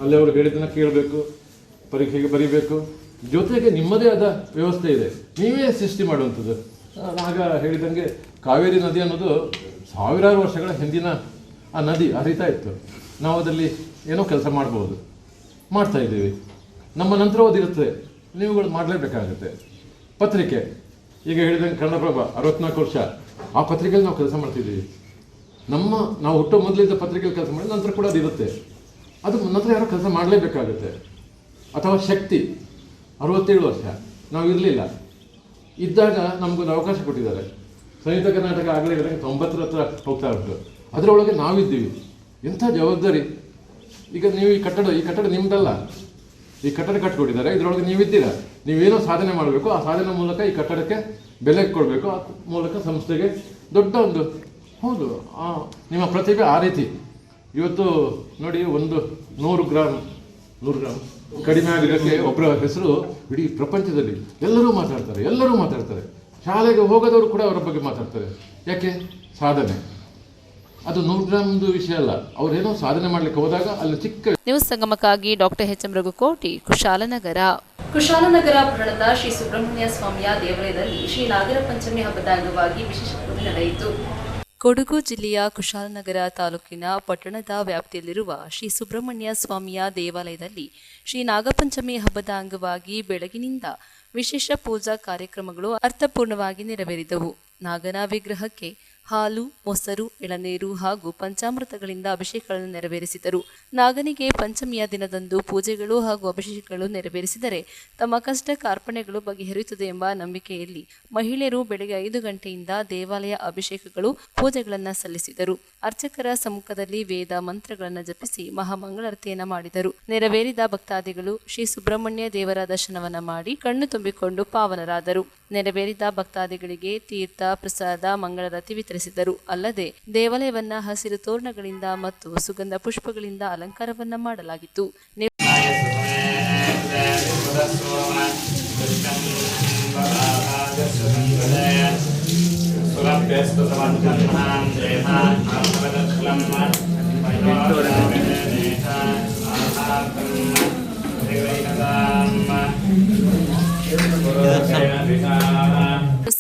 ಅಲ್ಲಿ ಅವರು ಹೇಳಿದ್ದನ್ನು ಕೇಳಬೇಕು, ಪರೀಕ್ಷೆಗೆ ಬರೀಬೇಕು, ಜೊತೆಗೆ ನಿಮ್ಮದೇ ಆದ ವ್ಯವಸ್ಥೆ ಇದೆ, ನೀವೇ ಸೃಷ್ಟಿ ಮಾಡುವಂಥದ್ದು. ಆಗ ಹೇಳಿದಂಗೆ ಕಾವೇರಿ ನದಿ ಅನ್ನೋದು ಸಾವಿರಾರು ವರ್ಷಗಳ ಹಿಂದಿನ ಆ ನದಿ ಹರಿತಾ ಇತ್ತು. ನಾವು ಅದರಲ್ಲಿ ಏನೋ ಕೆಲಸ ಮಾಡ್ಬೋದು, ಮಾಡ್ತಾ ಇದ್ದೀವಿ. ನಮ್ಮ ನಂತರ ಓದಿರುತ್ತೆ, ನೀವುಗಳು ಮಾಡಲೇಬೇಕಾಗುತ್ತೆ. ಪತ್ರಿಕೆ, ಈಗ ಹೇಳಿದಂಗೆ ಕನ್ನಡಪ್ರಭ 64 ವರ್ಷ, ಆ ಪತ್ರಿಕೆಯಲ್ಲಿ ನಾವು ಕೆಲಸ ಮಾಡ್ತಿದ್ದೀವಿ. ನಾವು ಹುಟ್ಟೋ ಮೊದಲಿದ್ದ ಪತ್ರಿಕೆಯಲ್ಲಿ ಕೆಲಸ ಮಾಡಿ ನಂತರ ಕೂಡ ಅದಿರುತ್ತೆ, ಅದು ನಂತರ ಯಾರೋ ಕೆಲಸ ಮಾಡಲೇಬೇಕಾಗುತ್ತೆ. ಅಥವಾ ಶಕ್ತಿ 67 ವರ್ಷ, ನಾವು ಇರಲಿಲ್ಲ, ಇದ್ದಾಗ ನಮಗೊಂದು ಅವಕಾಶ ಕೊಟ್ಟಿದ್ದಾರೆ. ಸಂಯುಕ್ತ ಕರ್ನಾಟಕ ಆಗಲೇ ಇರೋಂಗೆ 90 ಹತ್ರ ಹೋಗ್ತಾ ಉಂಟು, ಅದರೊಳಗೆ ನಾವಿದ್ದೀವಿ. ಎಂಥ ಜವಾಬ್ದಾರಿ. ಈಗ ನೀವು ಈ ಕಟ್ಟಡ ನಿಮ್ಮದಲ್ಲ, ಈ ಕಟ್ಟಡ ಕಟ್ಕೊಟ್ಟಿದ್ದಾರೆ, ಇದರೊಳಗೆ ನೀವಿದ್ದೀರಾ. ನೀವೇನೋ ಸಾಧನೆ ಮಾಡಬೇಕು, ಆ ಸಾಧನೆ ಮೂಲಕ ಈ ಕಟ್ಟಡಕ್ಕೆ ಬೆಲೆ ಕೊಡಬೇಕು, ಆ ಮೂಲಕ ಸಂಸ್ಥೆಗೆ ದೊಡ್ಡ ಒಂದು ಹೌದು ನಿಮ್ಮ ಪ್ರತಿಭೆ ಆ ರೀತಿ. ಇವತ್ತು ನೋಡಿ, 100 ಗ್ರಾಮ್ ಕಡಿಮೆ ಆಗಿದ್ದಕ್ಕೆ ಒಬ್ಬರ ಹೆಸರು ಇಡೀ ಪ್ರಪಂಚದಲ್ಲಿ ಎಲ್ಲರೂ ಮಾತಾಡ್ತಾರೆ. ಶಾಲೆಗೆ ಹೋಗೋದವರು ಕೂಡ ಅವರ ಬಗ್ಗೆ ಮಾತಾಡ್ತಾರೆ. ಯಾಕೆ? ಸಾಧನೆ. ಅದು 100 ಗ್ರಾಮ್ದು ವಿಷಯ ಅಲ್ಲ, ಅವರೇನೋ ಸಾಧನೆ ಮಾಡ್ಲಿಕ್ಕೆ ಹೋದಾಗ ಅಲ್ಲಿ ಚಿಕ್ಕ. ನ್ಯೂಸ್ ಸಂಗಮಕ್ಕಾಗಿ doctor H M Raghukoti, Kushalanagar. Kushalanagar ಪಟ್ಟಣದ ಶ್ರೀ ಸುಬ್ರಹ್ಮಣ್ಯ ಸ್ವಾಮಿಯ ದೇವಾಲಯದಲ್ಲಿ ಶ್ರೀ ನಾಗರ ಪಂಚಮಿ ಹಬ್ಬದ ಅಂಗವಾಗಿ ವಿಶೇಷ ಪೂಜೆ ನಡೆಯಿತು. ಕೊಡಗು ಜಿಲ್ಲೆಯ ಕುಶಾಲನಗರ ತಾಲೂಕಿನ ಪಟ್ಟಣದ ವ್ಯಾಪ್ತಿಯಲ್ಲಿರುವ ಶ್ರೀ ಸುಬ್ರಹ್ಮಣ್ಯ ಸ್ವಾಮಿಯ ದೇವಾಲಯದಲ್ಲಿ ಶ್ರೀ ನಾಗಪಂಚಮಿ ಹಬ್ಬದ ಅಂಗವಾಗಿ ಬೆಳಗಿನಿಂದ ವಿಶೇಷ ಪೂಜಾ ಕಾರ್ಯಕ್ರಮಗಳು ಅರ್ಥಪೂರ್ಣವಾಗಿ ನೆರವೇರಿದವು. ನಾಗನ ವಿಗ್ರಹಕ್ಕೆ ಹಾಲು, ಮೊಸರು, ಎಳನೀರು ಹಾಗೂ ಪಂಚಾಮೃತಗಳಿಂದ ಅಭಿಷೇಕಗಳನ್ನು ನೆರವೇರಿಸಿದರು. ನಾಗನಿಗೆ ಪಂಚಮಿಯ ದಿನದಂದು ಪೂಜೆಗಳು ಹಾಗೂ ಅಭಿಷೇಕಗಳು ನೆರವೇರಿಸಿದರೆ ತಮ್ಮ ಕಷ್ಟ ಕಾರ್ಪಣ್ಯಗಳು ಬಗೆಹರಿಯುತ್ತದೆ ಎಂಬ ನಂಬಿಕೆಯಲ್ಲಿ ಮಹಿಳೆಯರು ಬೆಳಗ್ಗೆ 5 ಗಂಟೆಯಿಂದ ದೇವಾಲಯ ಅಭಿಷೇಕಗಳು, ಪೂಜೆಗಳನ್ನು ಸಲ್ಲಿಸಿದರು. ಅರ್ಚಕರ ಸಮ್ಮುಖದಲ್ಲಿ ವೇದ ಮಂತ್ರಗಳನ್ನು ಜಪಿಸಿ ಮಹಾಮಂಗಳಾರತಿಯನ್ನು ಮಾಡಿದರು. ನೆರವೇರಿದ ಭಕ್ತಾದಿಗಳು ಶ್ರೀ ಸುಬ್ರಹ್ಮಣ್ಯ ದೇವರ ದರ್ಶನವನ್ನ ಮಾಡಿ ಕಣ್ಣು ತುಂಬಿಕೊಂಡು ಪಾವನರಾದರು. ನೆರವೇರಿದ ಭಕ್ತಾದಿಗಳಿಗೆ ತೀರ್ಥ, ಪ್ರಸಾದ, ಮಂಗಳಾರತಿ ವಿತರಿಸಿದರು. ಅಲ್ಲದೆ ದೇವಾಲಯವನ್ನ ಹಸಿರು ತೋರಣಗಳಿಂದ ಮತ್ತು ಸುಗಂಧ ಪುಷ್ಪಗಳಿಂದ ಅಲಂಕಾರವನ್ನ ಮಾಡಲಾಗಿತ್ತು.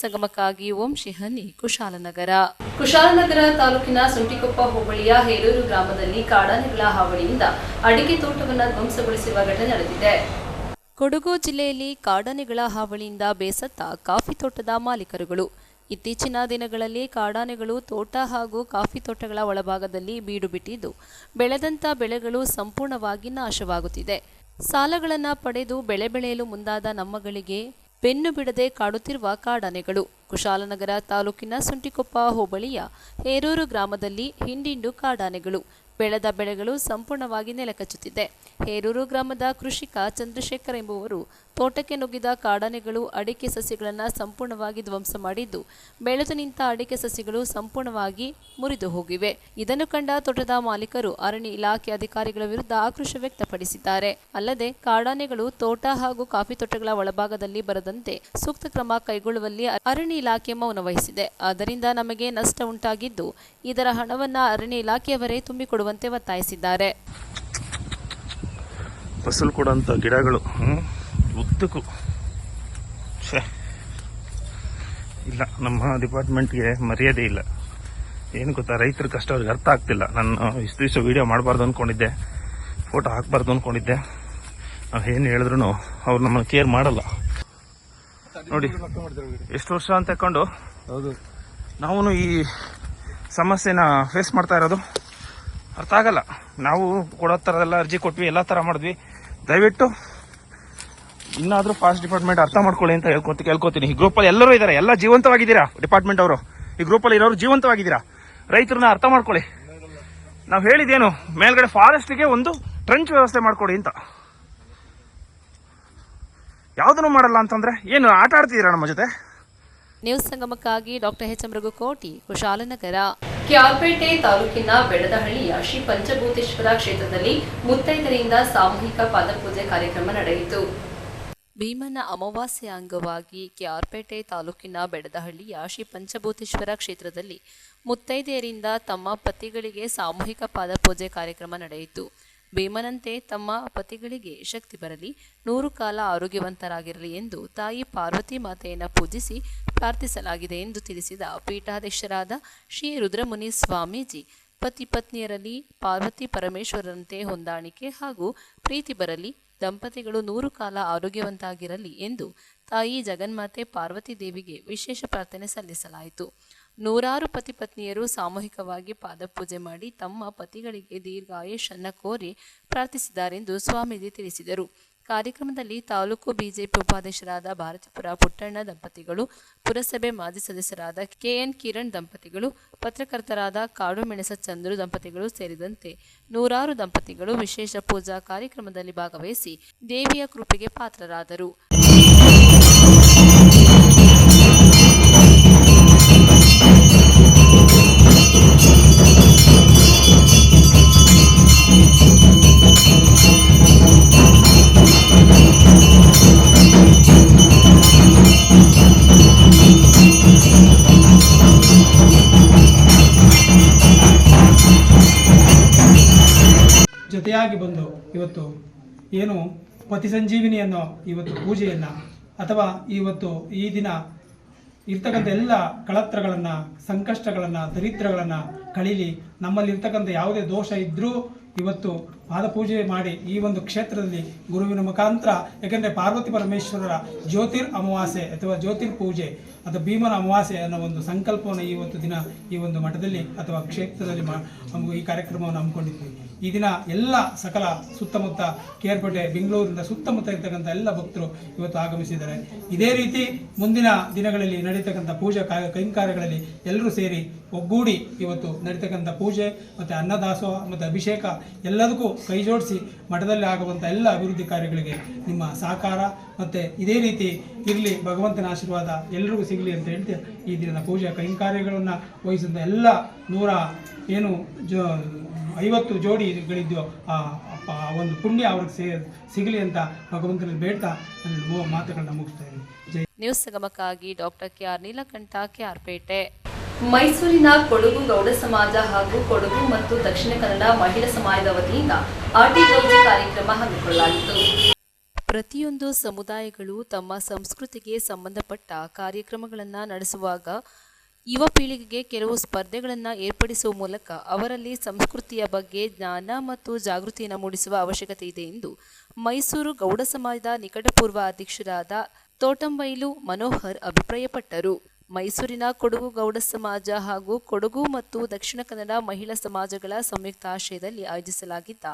ಸಂಗಮಕ್ಕಾಗಿ ಓಂ ಶಿಹನಿ, ಕುಶಾಲನಗರ. ಕುಶಾಲನಗರ ತಾಲೂಕಿನ ಸುಂಟಿಕೊಪ್ಪ ಹೋಬಳಿಯ ಹೇರೂರು ಗ್ರಾಮದಲ್ಲಿ ಕಾಡಾನೆಗಳ ಹಾವಳಿಯಿಂದ ಅಡಿಕೆ ತೋಟವನ್ನು ಧ್ವಂಸಗೊಳಿಸಿರುವ ಘಟನೆ ನಡೆದಿದೆ. ಕೊಡಗು ಜಿಲ್ಲೆಯಲ್ಲಿ ಕಾಡಾನೆಗಳ ಹಾವಳಿಯಿಂದ ಬೇಸತ್ತ ಕಾಫಿ ತೋಟದ ಮಾಲೀಕರುಗಳು. ಇತ್ತೀಚಿನ ದಿನಗಳಲ್ಲಿ ಕಾಡಾನೆಗಳು ತೋಟ ಹಾಗೂ ಕಾಫಿ ತೋಟಗಳ ಒಳಭಾಗದಲ್ಲಿ ಬೀಡು ಬಿಟ್ಟಿದ್ದು ಬೆಳೆದಂತ ಬೆಳೆಗಳು ಸಂಪೂರ್ಣವಾಗಿ ನಾಶವಾಗುತ್ತಿದೆ. ಸಾಲಗಳನ್ನು ಪಡೆದು ಬೆಳೆ ಬೆಳೆಯಲು ಮುಂದಾದ ನಮ್ಮಗಳಿಗೆ ಬೆನ್ನು ಬಿಡದೆ ಕಾಡುತ್ತಿರುವ ಕಾಡಾನೆಗಳು. ಕುಶಾಲನಗರ ತಾಲೂಕಿನ ಸುಂಟಿಕೊಪ್ಪ ಹೋಬಳಿಯ ಹೇರೂರು ಗ್ರಾಮದಲ್ಲಿ ಹಿಂಡಿಂಡು ಕಾಡಾನೆಗಳು. ಬೆಳೆದ ಬೆಳೆಗಳು ಸಂಪೂರ್ಣವಾಗಿ ನೆಲಕಚ್ಚುತ್ತಿದೆ. ಹೇರೂರು ಗ್ರಾಮದ ಕೃಷಿಕ ಚಂದ್ರಶೇಖರ್ ಎಂಬುವರು ತೋಟಕ್ಕೆ ನುಗ್ಗಿದ ಕಾಡಾನೆಗಳು ಅಡಿಕೆ ಸಸ್ಯಗಳನ್ನು ಸಂಪೂರ್ಣವಾಗಿ ಧ್ವಂಸ ಮಾಡಿದ್ದು ಬೆಳೆದು ನಿಂತ ಅಡಿಕೆ ಸಸ್ಯಗಳು ಸಂಪೂರ್ಣವಾಗಿ ಮುರಿದು ಹೋಗಿವೆ. ಇದನ್ನು ಕಂಡ ತೋಟದ ಮಾಲೀಕರು ಅರಣ್ಯ ಇಲಾಖೆ ಅಧಿಕಾರಿಗಳ ವಿರುದ್ಧ ಆಕ್ರೋಶ ವ್ಯಕ್ತಪಡಿಸಿದ್ದಾರೆ. ಅಲ್ಲದೆ ಕಾಡಾನೆಗಳು ತೋಟ ಹಾಗೂ ಕಾಫಿ ತೋಟಗಳ ಒಳಭಾಗದಲ್ಲಿ ಬರದಂತೆ ಸೂಕ್ತ ಕ್ರಮ ಕೈಗೊಳ್ಳುವಲ್ಲಿ ಅರಣ್ಯ ಇಲಾಖೆ ಮೌನ ವಹಿಸಿದೆ. ಆದ್ದರಿಂದ ನಮಗೆ ನಷ್ಟ ಉಂಟಾಗಿದ್ದು ಇದರ ಹಣವನ್ನು ಅರಣ್ಯ ಇಲಾಖೆಯವರೇ ತುಂಬಿಕೊಡುವಂತೆ ಒತ್ತಾಯಿಸಿದ್ದಾರೆ. ಫಸಲು ಕೊಡುವಂಥ ಗಿಡಗಳು ಉದ್ದಕ್ಕೂ ಇಲ್ಲ, ನಮ್ಮ ಡಿಪಾರ್ಟ್ಮೆಂಟ್ಗೆ ಮರ್ಯಾದೆ ಇಲ್ಲ. ಏನು ಗೊತ್ತಾ, ರೈತರ ಕಷ್ಟ ಅವ್ರಿಗೆ ಅರ್ಥ ಆಗ್ತಿಲ್ಲ. ನಾನು ಇಷ್ಟು ದಿವಸ ವೀಡಿಯೋ ಮಾಡಬಾರ್ದು ಅಂದ್ಕೊಂಡಿದ್ದೆ, ಫೋಟೋ ಹಾಕಬಾರ್ದು ಅಂದ್ಕೊಂಡಿದ್ದೆ. ನಾವು ಏನು ಹೇಳಿದ್ರು ಅವ್ರು ನಮ್ಮನ್ನು ಕೇರ್ ಮಾಡಲ್ಲ. ನೋಡಿ ಎಷ್ಟು ವರ್ಷ ಅಂತ ತಗೊಂಡು ನಾವು ಈ ಸಮಸ್ಯೆನ ಫೇಸ್ ಮಾಡ್ತಾ ಇರೋದು ಅರ್ಥ ಆಗಲ್ಲ. ನಾವು ಕೊಡೋ ಥರದೆಲ್ಲ ಅರ್ಜಿ ಕೊಟ್ವಿ, ಎಲ್ಲ ಥರ ಮಾಡಿದ್ವಿ. ದಯವಿಟ್ಟು ಇನ್ನಾದರೂ ಫಾರೆಸ್ಟ್ ಡಿಪಾರ್ಟ್ಮೆಂಟ್ ಅರ್ಥ ಮಾಡ್ಕೊಳ್ಳಿ ಅಂತ ಕೇಳ್ಕೊತೀನಿ. ಈ ಗ್ರೂಪಲ್ಲಿ ಎಲ್ಲರೂ ಇದ್ದಾರೆ, ಎಲ್ಲ ಜೀವಂತವಾಗಿದ್ದೀರಾ. ಡಿಪಾರ್ಟ್ಮೆಂಟ್ ಅವರು ಈ ಗ್ರೂಪಲ್ಲಿ ಇರೋರು ಜೀವಂತವಾಗಿದ್ದೀರಾ. ರೈತರನ್ನ ಅರ್ಥ ಮಾಡ್ಕೊಳ್ಳಿ. ನಾವು ಹೇಳಿದೇನು, ಮೇಲ್ಗಡೆ ಫಾರೆಸ್ಟ್ಗೆ ಒಂದು ಟ್ರಂಚ್ ವ್ಯವಸ್ಥೆ ಮಾಡ್ಕೊಡಿ ಅಂತ. ಯಾವುದನ್ನು ಮಾಡಲ್ಲ ಅಂತಂದ್ರೆ ಏನು ಆಟ ಆಡ್ತಿದ್ದೀರಾ ನಮ್ಮ ಜೊತೆ? ನ್ಯೂಸ್ ಸಂಗಮಕ್ಕಾಗಿ doctor H M Raghukoti, Kushalanagar. ಕ್ಯಾರ್ಪೇಟೆ ತಾಲೂಕಿನ ಬೆಡದಹಳ್ಳಿಯ ಶ್ರೀ ಪಂಚಭೂತೇಶ್ವರ ಕ್ಷೇತ್ರದಲ್ಲಿ ಮುತ್ತೈದೆಯರಿಂದ ಸಾಮೂಹಿಕ ಪಾದಪೂಜೆ ಕಾರ್ಯಕ್ರಮ ನಡೆಯಿತು. ಭೀಮನ ಅಮಾವಾಸ್ಯೆ ಅಂಗವಾಗಿ ಕೆಆರ್ಪೇಟೆ ತಾಲೂಕಿನ ಬೆಡದಹಳ್ಳಿಯ ಶ್ರೀ ಪಂಚಭೂತೇಶ್ವರ ಕ್ಷೇತ್ರದಲ್ಲಿ ಮುತ್ತೈದೆಯರಿಂದ ತಮ್ಮ ಪತಿಗಳಿಗೆ ಸಾಮೂಹಿಕ ಪಾದಪೂಜೆ ಕಾರ್ಯಕ್ರಮ ನಡೆಯಿತು. ಭೀಮನಂತೆ ತಮ್ಮ ಪತಿಗಳಿಗೆ ಶಕ್ತಿ ಬರಲಿ, 100 ಕಾಲ ಆರೋಗ್ಯವಂತರಾಗಿರಲಿ ಎಂದು ತಾಯಿ ಪಾರ್ವತಿ ಮಾತೆಯನ್ನು ಪೂಜಿಸಿ ಪ್ರಾರ್ಥಿಸಲಾಗಿದೆ ಎಂದು ತಿಳಿಸಿದ ಪೀಠಾಧ್ಯಕ್ಷರಾದ ಶ್ರೀ ರುದ್ರಮುನಿ ಸ್ವಾಮೀಜಿ, ಪತಿ ಪತ್ನಿಯರಲ್ಲಿ ಪಾರ್ವತಿ ಪರಮೇಶ್ವರರಂತೆ ಹೊಂದಾಣಿಕೆ ಹಾಗೂ ಪ್ರೀತಿ ಬರಲಿ, ದಂಪತಿಗಳು 100 ಕಾಲ ಆರೋಗ್ಯವಂತಾಗಿರಲಿ ಎಂದು ತಾಯಿ ಜಗನ್ಮಾತೆ ಪಾರ್ವತಿ ದೇವಿಗೆ ವಿಶೇಷ ಪ್ರಾರ್ಥನೆ ಸಲ್ಲಿಸಲಾಯಿತು. ನೂರಾರು ಪತಿ ಪತ್ನಿಯರು ಸಾಮೂಹಿಕವಾಗಿ ಪಾದಪೂಜೆ ಮಾಡಿ ತಮ್ಮ ಪತಿಗಳಿಗೆ ದೀರ್ಘಾಯುಷನ್ನು ಕೋರಿ ಪ್ರಾರ್ಥಿಸಿದ್ದಾರೆಂದು ಸ್ವಾಮೀಜಿ ತಿಳಿಸಿದರು. ಕಾರ್ಯಕ್ರಮದಲ್ಲಿ ತಾಲೂಕು ಬಿಜೆಪಿ ಉಪಾಧ್ಯಕ್ಷರಾದ ಭಾರತೀಪುರ ಪುಟ್ಟಣ್ಣ ದಂಪತಿಗಳು, ಪುರಸಭೆ ಮಾಜಿ ಸದಸ್ಯರಾದ ಕೆಎನ್ ಕಿರಣ್ ದಂಪತಿಗಳು, ಪತ್ರಕರ್ತರಾದ ಕಾಡು ಮೆಣಸ ಚಂದ್ರು ದಂಪತಿಗಳು ಸೇರಿದಂತೆ ನೂರಾರು ದಂಪತಿಗಳು ವಿಶೇಷ ಪೂಜಾ ಕಾರ್ಯಕ್ರಮದಲ್ಲಿ ಭಾಗವಹಿಸಿ ದೇವಿಯ ಕೃಪೆಗೆ ಪಾತ್ರರಾದರು. ಜೊತೆಯಾಗಿ ಬಂದು ಇವತ್ತು ಏನು ಪತಿ ಸಂಜೀವಿನಿ ಅನ್ನೋ ಇವತ್ತು ಪೂಜೆಯನ್ನು ಅಥವಾ ಇವತ್ತು ಈ ದಿನ ಇರ್ತಕ್ಕಂಥ ಎಲ್ಲ ಕಳತ್ರಗಳನ್ನು, ಸಂಕಷ್ಟಗಳನ್ನು, ದರಿದ್ರಗಳನ್ನು ಕಳೀಲಿ, ನಮ್ಮಲ್ಲಿರ್ತಕ್ಕಂಥ ಯಾವುದೇ ದೋಷ ಇದ್ದರೂ ಇವತ್ತು ಪಾದಪೂಜೆ ಮಾಡಿ ಈ ಒಂದು ಕ್ಷೇತ್ರದಲ್ಲಿ ಗುರುವಿನ ಮುಖಾಂತರ, ಯಾಕೆಂದರೆ ಪಾರ್ವತಿ ಪರಮೇಶ್ವರರ ಜ್ಯೋತಿರ್ ಅಮಾವಾಸ್ಯೆ ಅಥವಾ ಜ್ಯೋತಿರ್ ಪೂಜೆ ಅಥವಾ ಭೀಮನ ಅಮಾವಾಸ್ಯೆ ಅನ್ನೋ ಒಂದು ಸಂಕಲ್ಪವನ್ನು ಇವತ್ತು ದಿನ ಈ ಒಂದು ಮಠದಲ್ಲಿ ಅಥವಾ ಕ್ಷೇತ್ರದಲ್ಲಿ ಈ ಕಾರ್ಯಕ್ರಮವನ್ನು ಹಮ್ಮಿಕೊಂಡಿದ್ವಿ. ಈ ದಿನ ಎಲ್ಲ ಸಕಲ ಸುತ್ತಮುತ್ತ ಕೇರ್ಪೇಟೆ, ಬೆಂಗಳೂರಿನಿಂದ ಸುತ್ತಮುತ್ತ ಇರ್ತಕ್ಕಂಥ ಎಲ್ಲ ಭಕ್ತರು ಇವತ್ತು ಆಗಮಿಸಿದ್ದಾರೆ. ಇದೇ ರೀತಿ ಮುಂದಿನ ದಿನಗಳಲ್ಲಿ ನಡೀತಕ್ಕಂಥ ಪೂಜಾ ಕೈಂಕಾರ್ಯಗಳಲ್ಲಿ ಎಲ್ಲರೂ ಸೇರಿ ಒಗ್ಗೂಡಿ ಇವತ್ತು ನಡೀತಕ್ಕಂಥ ಪೂಜೆ ಮತ್ತು ಅನ್ನದಾಸೋಹ ಮತ್ತು ಅಭಿಷೇಕ ಎಲ್ಲದಕ್ಕೂ ಕೈ ಜೋಡಿಸಿ ಮಠದಲ್ಲಿ ಆಗುವಂಥ ಎಲ್ಲ ಅಭಿವೃದ್ಧಿ ಕಾರ್ಯಗಳಿಗೆ ನಿಮ್ಮ ಸಹಕಾರ ಮತ್ತು ಇದೇ ರೀತಿ ಇರಲಿ, ಭಗವಂತನ ಆಶೀರ್ವಾದ ಎಲ್ಲರಿಗೂ ಸಿಗಲಿ ಅಂತ ಹೇಳ್ತೀವಿ. ಈ ದಿನದ ಪೂಜಾ ಕೈಂಕಾರ್ಯಗಳನ್ನು ವಹಿಸಿದ ಎಲ್ಲ 150 ಜೋಡಿಗಳಿದ್ದು ಆ ಒಂದು ಪುಣ್ಯ ಅವ್ರಿಗೆ ಸಿಗಲಿ ಅಂತ ಭಗವಂತನಲ್ಲಿ ಬೇಡ್ತಾ ನನ್ನ ಮಾತುಗಳನ್ನ ಮುಗಿಸ್ತಾ ಇದ್ದೀನಿ. ಜೈ. ನ್ಯೂಸ್ ಸಂಗಮಕ್ಕಾಗಿ ಡಾಕ್ಟರ್ ಕೆಆರ್ ನೀಲಕಂಠ, ಕೆಆರ್ಪೇಟೆ. ಮೈಸೂರಿನ ಕೊಡಗು ಗೌಡ ಸಮಾಜ ಹಾಗೂ ಕೊಡಗು ಮತ್ತು ದಕ್ಷಿಣ ಕನ್ನಡ ಮಹಿಳಾ ಸಮಾಜದ ವತಿಯಿಂದ ಆಟಿಗೌಜಿ ಕಾರ್ಯಕ್ರಮ ಹಮ್ಮಿಕೊಳ್ಳಲಾಗಿತ್ತು. ಪ್ರತಿಯೊಂದು ಸಮುದಾಯಗಳು ತಮ್ಮ ಸಂಸ್ಕೃತಿಗೆ ಸಂಬಂಧಪಟ್ಟ ಕಾರ್ಯಕ್ರಮಗಳನ್ನು ನಡೆಸುವಾಗ ಯುವ ಪೀಳಿಗೆಗೆ ಕೆಲವು ಸ್ಪರ್ಧೆಗಳನ್ನು ಏರ್ಪಡಿಸುವ ಮೂಲಕ ಅವರಲ್ಲಿ ಸಂಸ್ಕೃತಿಯ ಬಗ್ಗೆ ಜ್ಞಾನ ಮತ್ತು ಜಾಗೃತಿಯನ್ನು ಮೂಡಿಸುವ ಅವಶ್ಯಕತೆ ಇದೆ ಎಂದು ಮೈಸೂರು ಗೌಡ ಸಮಾಜದ ನಿಕಟಪೂರ್ವ ಅಧ್ಯಕ್ಷರಾದ ತೋಟಂಬೈಲು ಮನೋಹರ್ ಅಭಿಪ್ರಾಯಪಟ್ಟರು. ಮೈಸೂರಿನ ಕೊಡಗು ಗೌಡ ಸಮಾಜ ಹಾಗೂ ಕೊಡಗು ಮತ್ತು ದಕ್ಷಿಣ ಕನ್ನಡ ಮಹಿಳಾ ಸಮಾಜಗಳ ಸಂಯುಕ್ತ ಆಶ್ರಯದಲ್ಲಿ ಆಯೋಜಿಸಲಾಗಿದ್ದ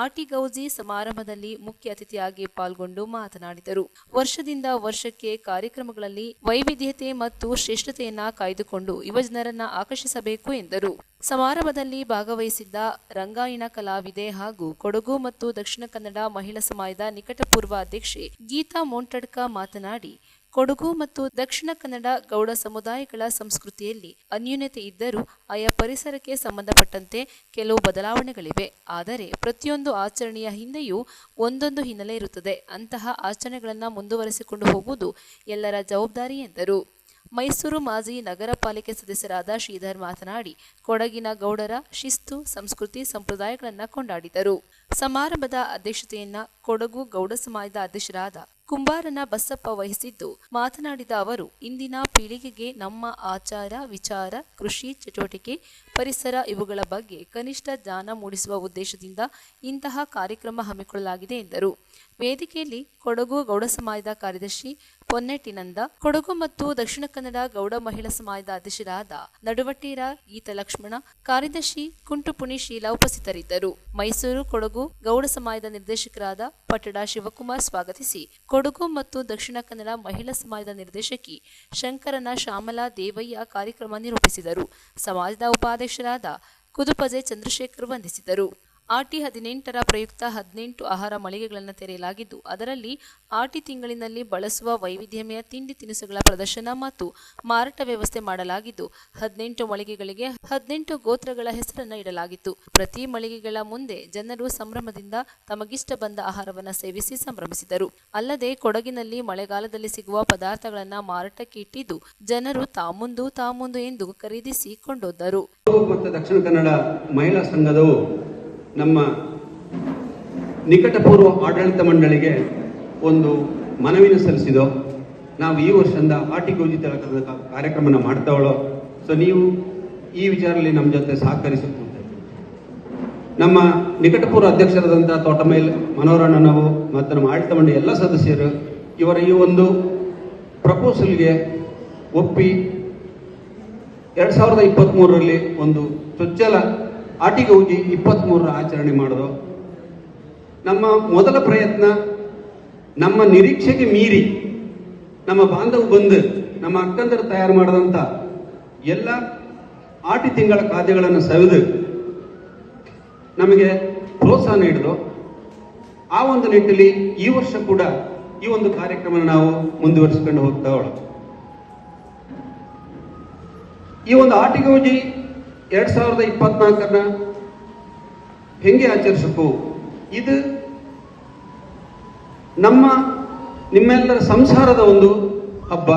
ಆಟಿಗೌಜಿ ಸಮಾರಂಭದಲ್ಲಿ ಮುಖ್ಯ ಅತಿಥಿಯಾಗಿ ಪಾಲ್ಗೊಂಡು ಮಾತನಾಡಿದರು. ವರ್ಷದಿಂದ ವರ್ಷಕ್ಕೆ ಕಾರ್ಯಕ್ರಮಗಳಲ್ಲಿ ವೈವಿಧ್ಯತೆ ಮತ್ತು ಶ್ರೇಷ್ಠತೆಯನ್ನ ಕಾಯ್ದುಕೊಂಡು ಯುವಜನರನ್ನ ಆಕರ್ಷಿಸಬೇಕು ಎಂದರು. ಸಮಾರಂಭದಲ್ಲಿ ಭಾಗವಹಿಸಿದ್ದ ರಂಗಾಯಣ ಕಲಾವಿದೆ ಹಾಗೂ ಕೊಡಗು ಮತ್ತು ದಕ್ಷಿಣ ಕನ್ನಡ ಮಹಿಳಾ ಸಮಾಜದ ನಿಕಟಪೂರ್ವ ಅಧ್ಯಕ್ಷೆ ಗೀತಾ ಮೋಂಟಡ್ಕ ಮಾತನಾಡಿ, ಕೊಡಗು ಮತ್ತು ದಕ್ಷಿಣ ಕನ್ನಡ ಗೌಡ ಸಮುದಾಯಗಳ ಸಂಸ್ಕೃತಿಯಲ್ಲಿ ಅನ್ಯೂನ್ಯತೆ ಇದ್ದರೂ ಆಯಾ ಪರಿಸರಕ್ಕೆ ಸಂಬಂಧಪಟ್ಟಂತೆ ಕೆಲವು ಬದಲಾವಣೆಗಳಿವೆ. ಆದರೆ ಪ್ರತಿಯೊಂದು ಆಚರಣೆಯ ಹಿಂದೆಯೂ ಒಂದೊಂದು ಹಿನ್ನೆಲೆ ಇರುತ್ತದೆ. ಅಂತಹ ಆಚರಣೆಗಳನ್ನು ಮುಂದುವರೆಸಿಕೊಂಡು ಹೋಗುವುದು ಎಲ್ಲರ ಜವಾಬ್ದಾರಿ ಎಂದರು. ಮೈಸೂರು ಮಾಜಿ ನಗರ ಪಾಲಿಕೆ ಸದಸ್ಯರಾದ ಶ್ರೀಧರ್ ಮಾತನಾಡಿ, ಕೊಡಗಿನ ಗೌಡರ ಶಿಸ್ತು, ಸಂಸ್ಕೃತಿ, ಸಂಪ್ರದಾಯಗಳನ್ನು ಕೊಂಡಾಡಿದರು. ಸಮಾರಂಭದ ಅಧ್ಯಕ್ಷತೆಯನ್ನ ಕೊಡಗು ಗೌಡ ಸಮಾಜದ ಅಧ್ಯಕ್ಷರಾದ ಕುಂಬಾರನ ಬಸಪ್ಪ ವಹಿಸಿದ್ದು, ಮಾತನಾಡಿದ ಅವರು, ಇಂದಿನ ಪೀಳಿಗೆಗೆ ನಮ್ಮ ಆಚಾರ, ವಿಚಾರ, ಕೃಷಿ ಚಟುವಟಿಕೆ, ಪರಿಸರ ಇವುಗಳ ಬಗ್ಗೆ ಕನಿಷ್ಠ ಜ್ಞಾನ ಮೂಡಿಸುವ ಉದ್ದೇಶದಿಂದ ಇಂತಹ ಕಾರ್ಯಕ್ರಮ ಹಮ್ಮಿಕೊಳ್ಳಲಾಗಿದೆ ಎಂದರು. ವೇದಿಕೆಯಲ್ಲಿ ಕೊಡಗು ಗೌಡ ಸಮಾಜದ ಕಾರ್ಯದರ್ಶಿ ಪೊನ್ನೆಟ್ಟಿನಂದ, ಕೊಡಗು ಮತ್ತು ದಕ್ಷಿಣ ಕನ್ನಡ ಗೌಡ ಮಹಿಳಾ ಸಮಾಜದ ಅಧ್ಯಕ್ಷರಾದ ನಡುವಟ್ಟೀರ ಗೀತ ಲಕ್ಷ್ಮಣ, ಕಾರ್ಯದರ್ಶಿ ಕುಂಟುಪುಣಿ ಶೀಲಾ ಉಪಸ್ಥಿತರಿದ್ದರು. ಮೈಸೂರು ಕೊಡಗು ಗೌಡ ಸಮಾಜದ ನಿರ್ದೇಶಕರಾದ ಪಟ್ಟಡ ಶಿವಕುಮಾರ್ ಸ್ವಾಗತಿಸಿ, ಕೊಡಗು ಮತ್ತು ದಕ್ಷಿಣ ಕನ್ನಡ ಮಹಿಳಾ ಸಮಾಜದ ನಿರ್ದೇಶಕಿ ಶಂಕರನ ಶ್ಯಾಮಲಾ ದೇವಯ್ಯ ಕಾರ್ಯಕ್ರಮ ನಿರೂಪಿಸಿದರು. ಸಮಾಜದ ಉಪಾಧ್ಯಕ್ಷರಾದ ಕುದುಪಜೆ ಚಂದ್ರಶೇಖರ್ ವಂದಿಸಿದರು. ಆಟಿ 18ರ ಪ್ರಯುಕ್ತ 18 ಆಹಾರ ಮಳಿಗೆಗಳನ್ನು ತೆರೆಯಲಾಗಿದ್ದು, ಅದರಲ್ಲಿ ಆಟಿ ತಿಂಗಳಿನಲ್ಲಿ ಬಳಸುವ ವೈವಿಧ್ಯಮಯ ತಿಂಡಿ ತಿನಿಸುಗಳ ಪ್ರದರ್ಶನ ಮತ್ತು ಮಾರಾಟ ವ್ಯವಸ್ಥೆ ಮಾಡಲಾಗಿದ್ದು, 18 ಮಳಿಗೆಗಳಿಗೆ 18 ಗೋತ್ರಗಳ ಹೆಸರನ್ನು ಇಡಲಾಗಿತ್ತು. ಪ್ರತಿ ಮಳಿಗೆಗಳ ಮುಂದೆ ಜನರು ಸಂಭ್ರಮದಿಂದ ತಮಗಿಷ್ಟ ಬಂದ ಆಹಾರವನ್ನು ಸೇವಿಸಿ ಸಂಭ್ರಮಿಸಿದರು. ಅಲ್ಲದೆ ಕೊಡಗಿನಲ್ಲಿ ಮಳೆಗಾಲದಲ್ಲಿ ಸಿಗುವ ಪದಾರ್ಥಗಳನ್ನು ಮಾರಾಟಕ್ಕೆ ಇಟ್ಟಿದ್ದು, ಜನರು ತಾಮುಂದು ಎಂದು ಖರೀದಿಸಿ ಕೊಂಡೊದ್ದರು. ಮತ್ತು ದಕ್ಷಿಣ ಕನ್ನಡ ಮಹಿಳಾ ಸಂಘದವು ನಮ್ಮ ನಿಕಟಪೂರ್ವ ಆಡಳಿತ ಮಂಡಳಿಗೆ ಒಂದು ಮನವಿನ ಸಲ್ಲಿಸಿದೋ. ನಾವು ಈ ವರ್ಷದಿಂದ ಆಟಿಗೋಜಿ ತಿಲಕದ ಕಾರ್ಯಕ್ರಮನ ಮಾಡ್ತಾವಳೋ. ಸೊ ನೀವು ಈ ವಿಚಾರದಲ್ಲಿ ನಮ್ಮ ಜೊತೆ ಸಹಕರಿಸುತ್ತೆ. ನಮ್ಮ ನಿಕಟಪೂರ್ವ ಅಧ್ಯಕ್ಷರಾದಂಥ ತೋಟಮೇಲ್ ಮನೋಹರಣ್ಣನವು ಮತ್ತು ನಮ್ಮ ಆಡಳಿತ ಮಂಡಳಿ ಎಲ್ಲ ಸದಸ್ಯರು ಇವರ ಈ ಒಂದು ಪ್ರಪೋಸಲ್ಗೆ ಒಪ್ಪಿ 2023ರಲ್ಲಿ ಒಂದು ಚೊಚ್ಚಲ ಆಟಿಗೌಜಿ 23ರ ಆಚರಣೆ ಮಾಡೋದು ನಮ್ಮ ಮೊದಲ ಪ್ರಯತ್ನ. ನಮ್ಮ ನಿರೀಕ್ಷೆಗೆ ಮೀರಿ ನಮ್ಮ ಬಾಂಧವ ಬಂದು ನಮ್ಮ ಅಕ್ಕಂದರು ತಯಾರು ಮಾಡಿದಂಥ ಎಲ್ಲ ಆಟಿ ತಿಂಗಳ ಖಾದ್ಯಗಳನ್ನು ಸವಿದು ನಮಗೆ ಪ್ರೋತ್ಸಾಹ ನೀಡಿದ್ರು. ಆ ಒಂದು ನಿಟ್ಟಿನಲ್ಲಿ ಈ ವರ್ಷ ಕೂಡ ಈ ಒಂದು ಕಾರ್ಯಕ್ರಮ ನಾವು ಮುಂದುವರಿಸಿಕೊಂಡು ಹೋಗ್ತಾವಳ. ಈ ಒಂದು ಆಟಿಗೌಜಿ 2024ರ ಹೆಂಗೆ ಆಚರಿಸಬೇಕು, ಇದು ನಿಮ್ಮೆಲ್ಲರ ಸಂಸಾರದ ಒಂದು ಹಬ್ಬ.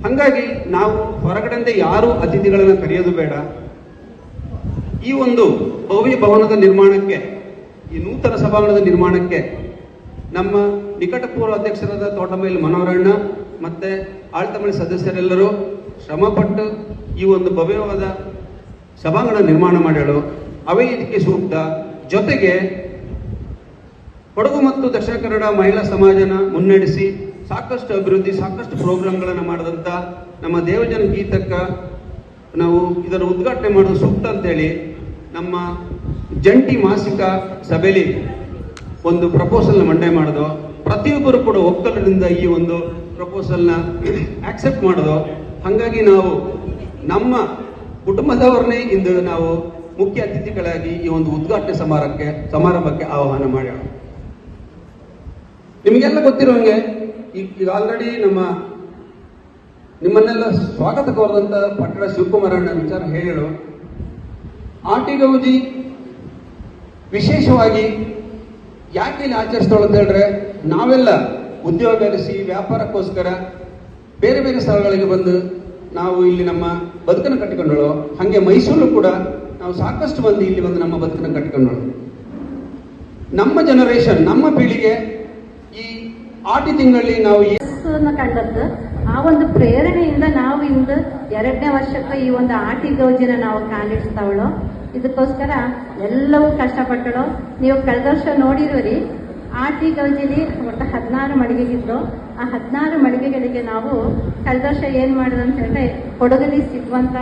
ಹಾಗಾಗಿ ನಾವು ಹೊರಗಡೆಯಿಂದ ಯಾರು ಅತಿಥಿಗಳನ್ನು ಕರೆಯೋದು ಬೇಡ. ಈ ಒಂದು ಭವ್ಯ ಭವನದ ನಿರ್ಮಾಣಕ್ಕೆ, ಈ ನೂತನ ಸಭಾಂಗಣದ ನಿರ್ಮಾಣಕ್ಕೆ ನಮ್ಮ ನಿಕಟಪೂರ್ವ ಅಧ್ಯಕ್ಷರಾದ ತೋಟಮೇಲ್ ಮನೋಹರಣ್ಣ ಮತ್ತೆ ಆಡಳಿತ ಮಂಡಳಿ ಸದಸ್ಯರೆಲ್ಲರೂ ಶ್ರಮಪಟ್ಟು ಈ ಒಂದು ಭವ್ಯವಾದ ಸಭಾಂಗಣ ನಿರ್ಮಾಣ ಮಾಡಲು ಅವೇ ಇದಕ್ಕೆ ಸೂಕ್ತ. ಜೊತೆಗೆ ಕೊಡಗು ಮತ್ತು ದಕ್ಷಿಣ ಕನ್ನಡ ಮಹಿಳಾ ಸಮಾಜನ ಮುನ್ನಡೆಸಿ ಸಾಕಷ್ಟು ಅಭಿವೃದ್ಧಿ, ಸಾಕಷ್ಟು ಪ್ರೋಗ್ರಾಮ್ಗಳನ್ನು ಮಾಡಿದಂಥ ನಮ್ಮ ದೇವಜನ ಗೀತಕ್ಕ ನಾವು ಇದರ ಉದ್ಘಾಟನೆ ಮಾಡೋದು ಸೂಕ್ತ ಅಂತೇಳಿ ನಮ್ಮ ಜಂಟಿ ಮಾಸಿಕ ಸಭೆಯಲ್ಲಿ ಒಂದು ಪ್ರಪೋಸಲ್ನ ಮಂಡನೆ ಮಾಡೋದು. ಪ್ರತಿಯೊಬ್ಬರು ಕೂಡ ಒಕ್ಕಲಿನಿಂದ ಈ ಒಂದು ಪ್ರಪೋಸಲ್ನ ಆಕ್ಸೆಪ್ಟ್ ಮಾಡೋದು. ಹಾಗಾಗಿ ನಾವು ನಮ್ಮ ಕುಟುಂಬದವರನ್ನೇ ಇಂದು ನಾವು ಮುಖ್ಯ ಅತಿಥಿಗಳಾಗಿ ಈ ಒಂದು ಉದ್ಘಾಟನೆ ಸಮಾರಂಭಕ್ಕೆ ಆಹ್ವಾನ ಮಾಡೋಣ. ನಿಮಗೆಲ್ಲ ಗೊತ್ತಿರೋಂಗೆ ಈಗ ಆಲ್ರೆಡಿ ನಿಮ್ಮನ್ನೆಲ್ಲ ಸ್ವಾಗತ ಕೋರಿದಂಥ ಪಟ್ಟಣ ಶಿವಕುಮಾರಣ್ಣ ವಿಚಾರ ಹೇಳಲು ಆಟಿಗೌಜಿ ವಿಶೇಷವಾಗಿ ಯಾಕೆ ಇಲ್ಲಿ ಆಚರಿಸ್ತಾಳೆ ಅಂತ ಹೇಳಿದ್ರೆ, ನಾವೆಲ್ಲ ಉದ್ಯೋಗ ಅರಸಿ ವ್ಯಾಪಾರಕ್ಕೋಸ್ಕರ ಬೇರೆ ಬೇರೆ ಸ್ಥಳಗಳಿಗೆ ಬಂದು ನಾವು ಇಲ್ಲಿ ನಮ್ಮ ಬದುಕನ್ನು ಕಟ್ಟಿಕೊಂಡಳು. ಹಾಗೆ ಮೈಸೂರು ಕೂಡ ನಾವು ಸಾಕಷ್ಟು ಮಂದಿ ಇಲ್ಲಿ ಬಂದು ನಮ್ಮ ಬದುಕನ್ನು ಕಟ್ಟಿಕೊಂಡಳು. ನಮ್ಮ ಜನರೇಷನ್, ನಮ್ಮ ಪೀಳಿಗೆ ಈ ಆಟಿ ತಿಂಗಳಲ್ಲಿ ನಾವು ಕಂಡದ್ದು ಆ ಒಂದು ಪ್ರೇರಣೆಯಿಂದ ನಾವು ಇಂದು 2ನೇ ವರ್ಷಕ್ಕೆ ಈ ಒಂದು ಆಟಿಗೌಜಿನ ನಾವು ಕಾಲಿಡಿಸ್ತಾವಳು. ಇದಕ್ಕೋಸ್ಕರ ಎಲ್ಲವೂ ಕಷ್ಟಪಟ್ಟಳು. ನೀವು ಕಳೆದ ವರ್ಷ ನೋಡಿರುವಿರಿ, ಆಟಿಗೌಜಿಲಿ ಒಟ್ಟು 16 ಮಳಿಗೆಗಿದ್ದು ಆ 16 ಮಳಿಗೆಗಳಿಗೆ ನಾವು ಕಳೆದ ವರ್ಷ ಏನು ಮಾಡಿದ್ರು ಅಂತ ಹೇಳಿದ್ರೆ, ಕೊಡಗಲ್ಲಿ ಸಿಗುವಂಥ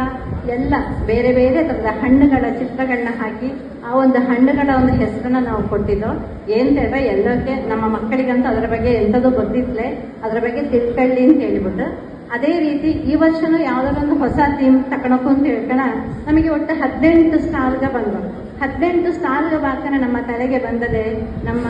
ಎಲ್ಲ ಬೇರೆ ಬೇರೆ ಥರದ ಹಣ್ಣುಗಳ ಚಿತ್ರಗಳನ್ನ ಹಾಕಿ ಆ ಒಂದು ಹಣ್ಣುಗಳ ಒಂದು ಹೆಸರನ್ನ ನಾವು ಕೊಟ್ಟಿದ್ದು. ಏನು ಹೇಳಿದ್ರೆ, ಎಲ್ಲಕ್ಕೆ ನಮ್ಮ ಮಕ್ಕಳಿಗಂತೂ ಅದರ ಬಗ್ಗೆ ಎಂಥದ್ದು ಗೊತ್ತಿದ್ಲೆ ಅದರ ಬಗ್ಗೆ ತಿಳ್ಕೊಳ್ಳಿ ಅಂತ ಹೇಳಿಬಿಟ್ಟು, ಅದೇ ರೀತಿ ಈ ವರ್ಷನೂ ಯಾವುದಾದ್ರೊಂದು ಹೊಸ ಥೀಮ್ ತಗೊಳಕು ಅಂತ ಹೇಳ್ಕೊಳ ನಮಗೆ ಒಟ್ಟು 18 ಸ್ಟಾಲ್ಗೆ ಬಂದವು. 18 ಸ್ಟಾಲ್ಗೆ ಬಾಕನ ನಮ್ಮ ತಲೆಗೆ ಬಂದದೆ ನಮ್ಮ